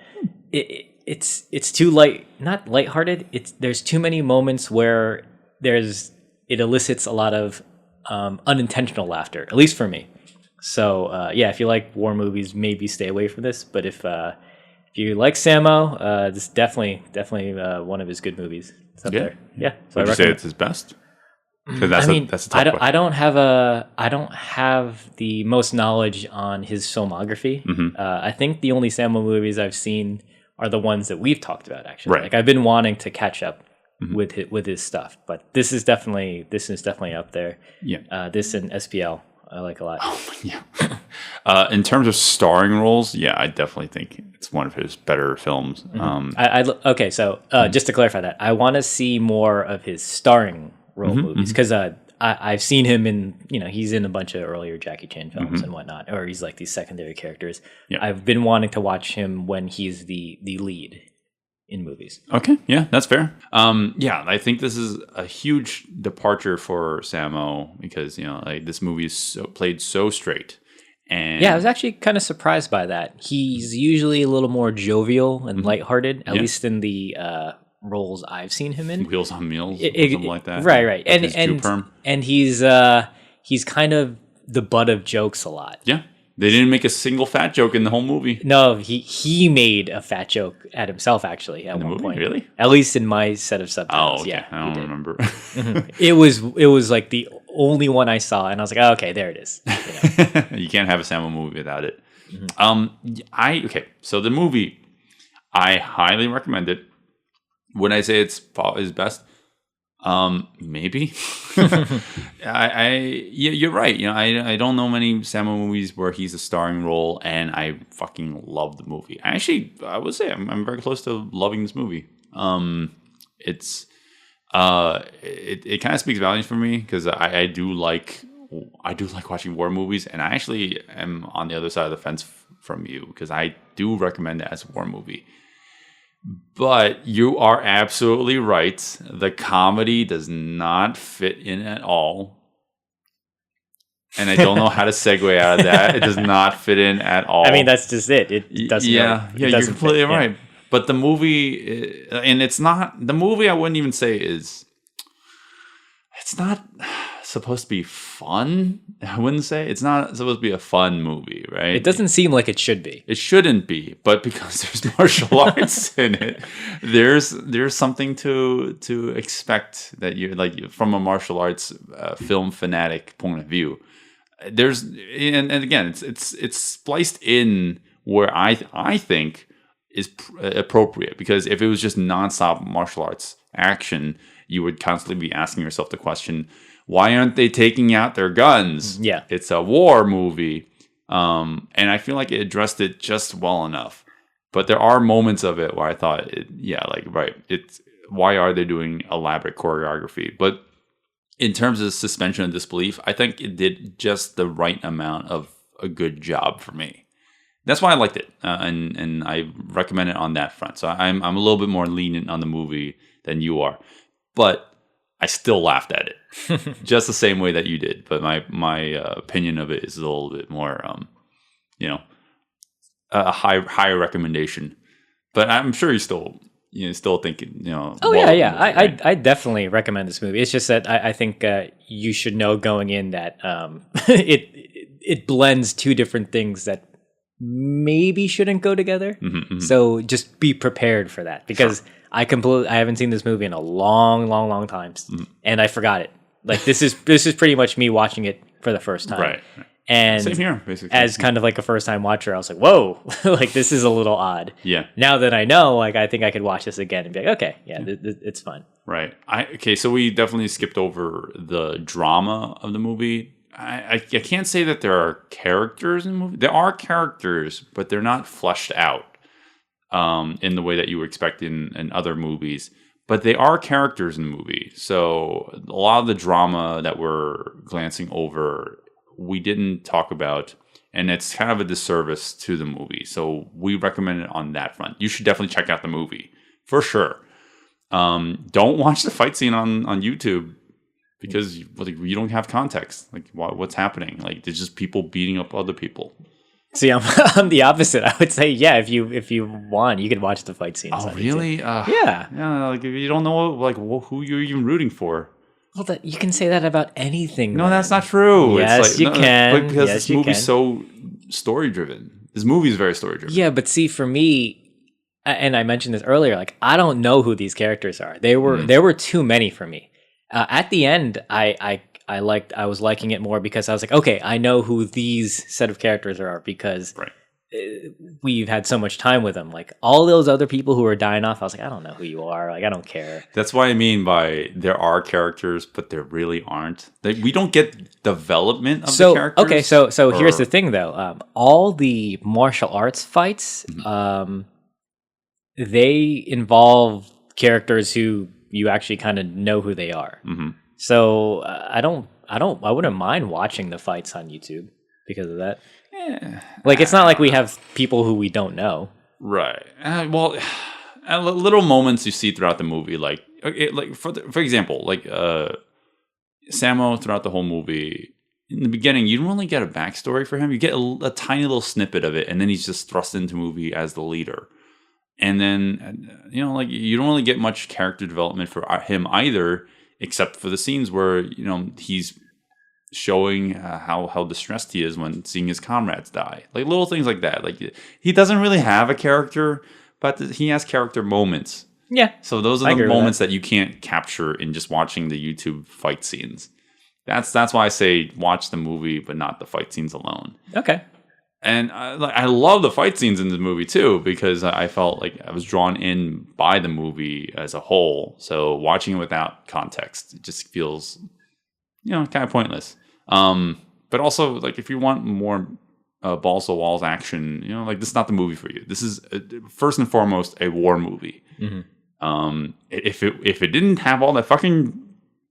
It's too not lighthearted. There's too many moments where it elicits a lot of unintentional laughter, at least for me. So if you like war movies, maybe stay away from this. But if you like Sammo, this is definitely one of his good movies. It's up there. Yeah. So Would you say it's his best? That's a tough I don't have the most knowledge on his filmography. I think the only Sammo movies I've seen are the ones that we've talked about. Actually, right. Like I've been wanting to catch up with his stuff, but this is definitely up there. Yeah. This and SPL I like a lot. Yeah. In terms of starring roles, I definitely think it's one of his better films. Okay, so just to clarify that, I want to see more of his starring role movies, because I've seen him in, he's in a bunch of earlier Jackie Chan films and whatnot, or he's like these secondary characters. Yeah. I've been wanting to watch him when he's the lead in movies. Okay, yeah, that's fair. I think this is a huge departure for Sammo because this movie is played so straight. And I was actually kind of surprised by that. He's usually a little more jovial and lighthearted, at least in the roles I've seen him in. Wheels on Meals, something like that. Right. His Jew perm. And he's kind of the butt of jokes a lot. Yeah. They didn't make a single fat joke in the whole movie. No, he made a fat joke at himself actually at one point. Really? At least in my set of subtitles. Oh, okay. Yeah, I don't remember. It was like the only one I saw, and I was like, oh, okay, there it is. You can't have a Sammo movie without it. So the movie, I highly recommend it. Would I say it's his best? Maybe. You're right. I don't know many Sammo movies where he's a starring role, and I fucking love the movie. I would say I'm very close to loving this movie. It kind of speaks volumes for me because I do like watching war movies, and I actually am on the other side of the fence from you because I do recommend it as a war movie. But you are absolutely right. The comedy does not fit in at all. And I don't know how to segue out of that. It does not fit in at all. I mean, that's just it. It doesn't. Yeah, you're completely right. But the movie, and it's not, the movie I wouldn't even say it's not supposed to be fun. I wouldn't say it's not supposed to be a fun movie, right? It doesn't seem like it should be. It shouldn't be, but because there's martial arts in it, there's something to expect that you're like from a martial arts film fanatic point of view. And again, it's spliced in where I think is appropriate, because if it was just nonstop martial arts action, you would constantly be asking yourself the question, why aren't they taking out their guns? Yeah. It's a war movie. And I feel like it addressed it just well enough. But there are moments of it where I thought, why are they doing elaborate choreography? But in terms of suspension of disbelief, I think it did just the right amount of a good job for me. That's why I liked it. And I recommend it on that front. So I'm a little bit more lenient on the movie than you are. But I still laughed at it, just the same way that you did. But my opinion of it is a little bit more, a higher recommendation. But I'm sure you still thinking, Oh yeah. I definitely recommend this movie. It's just that I think you should know going in that it blends two different things that maybe shouldn't go together. Mm-hmm. So just be prepared for that, because. Sure. I haven't seen this movie in a long time, and I forgot it. Like this is pretty much me watching it for the first time, right? And same here, basically. As kind of like a first time watcher, I was like, "Whoa, like this is a little odd." Yeah. Now that I know, like I think I could watch this again and be like, "Okay, yeah, it's fun." Right. So we definitely skipped over the drama of the movie. I can't say that there are characters in the movie. There are characters, but they're not fleshed out. In the way that you would expect in other movies. But they are characters in the movie. So a lot of the drama that we're glancing over, we didn't talk about. And it's kind of a disservice to the movie. So we recommend it on that front. You should definitely check out the movie. For sure. Don't watch the fight scene on YouTube. Because you don't have context. Like, what's happening? Like, there's just people beating up other people. See, I'm the opposite. I would say, yeah, if you want, you could watch the fight scenes. Oh, really? Yeah. Like if you don't know who you're even rooting for. Well, you can say that about anything. No, that's not true. Yes, you can. Because this movie's so story driven. This movie is very story driven. Yeah, but see, for me, and I mentioned this earlier, like I don't know who these characters are. There were too many for me. At the end, I was liking it more because I was like, okay, I know who these set of characters are because we've had so much time with them. Like all those other people who are dying off, I was like, I don't know who you are. Like I don't care. That's what I mean by there are characters, but there really aren't. We don't get development of the characters. Okay, so here's the thing though. All the martial arts fights, they involve characters who you actually kind of know who they are. Mm-hmm. So I wouldn't mind watching the fights on YouTube because of that. Yeah. Like it's not like we have people who we don't know. Right. Little moments you see throughout the movie, like for example, like Sammo throughout the whole movie. In the beginning, you don't really get a backstory for him. You get a tiny little snippet of it, and then he's just thrust into the movie as the leader. And then, like you don't really get much character development for him either, except for the scenes where, he's showing how distressed he is when seeing his comrades die. Like little things like that. Like he doesn't really have a character, but he has character moments. Yeah. So those are the moments that you can't capture in just watching the YouTube fight scenes. That's why I say watch the movie, but not the fight scenes alone. Okay. And I love the fight scenes in this movie too, because I felt like I was drawn in by the movie as a whole. So watching it without context, it just feels, kind of pointless. But also, like if you want more balls to walls action, like this is not the movie for you. This is first and foremost a war movie. Mm-hmm. If it didn't have all that fucking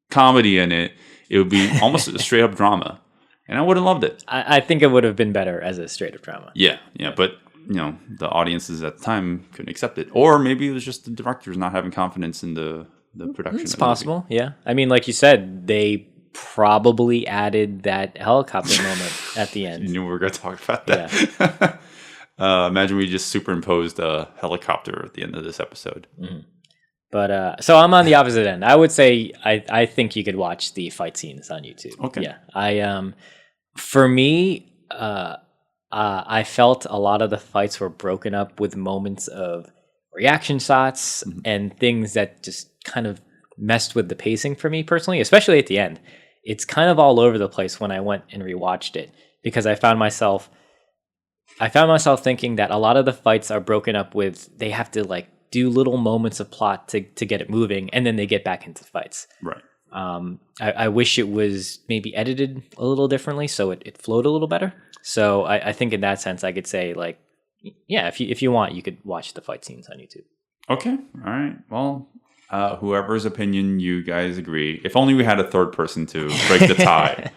comedy in it, it would be almost a straight up drama. And I would have loved it. I think it would have been better as a straight up drama. Yeah. But, the audiences at the time couldn't accept it. Or maybe it was just the directors not having confidence in the production. It's possible, yeah. I mean, like you said, they probably added that helicopter moment at the end. You knew we were going to talk about that. Yeah. Imagine we just superimposed a helicopter at the end of this episode. Mm-hmm. But so I'm on the opposite end. I would say I think you could watch the fight scenes on YouTube. Okay. Yeah. For me, I felt a lot of the fights were broken up with moments of reaction shots and things that just kind of messed with the pacing for me personally, especially at the end. It's kind of all over the place when I went and rewatched it because I found myself thinking that a lot of the fights are broken up with they have to like do little moments of plot to get it moving, and then they get back into fights. Right. I wish it was maybe edited a little differently so it flowed a little better. So I think in that sense, I could say like, yeah, if you want, you could watch the fight scenes on YouTube. Okay. All right. Well, whoever's opinion you guys agree. If only we had a third person to break the tie.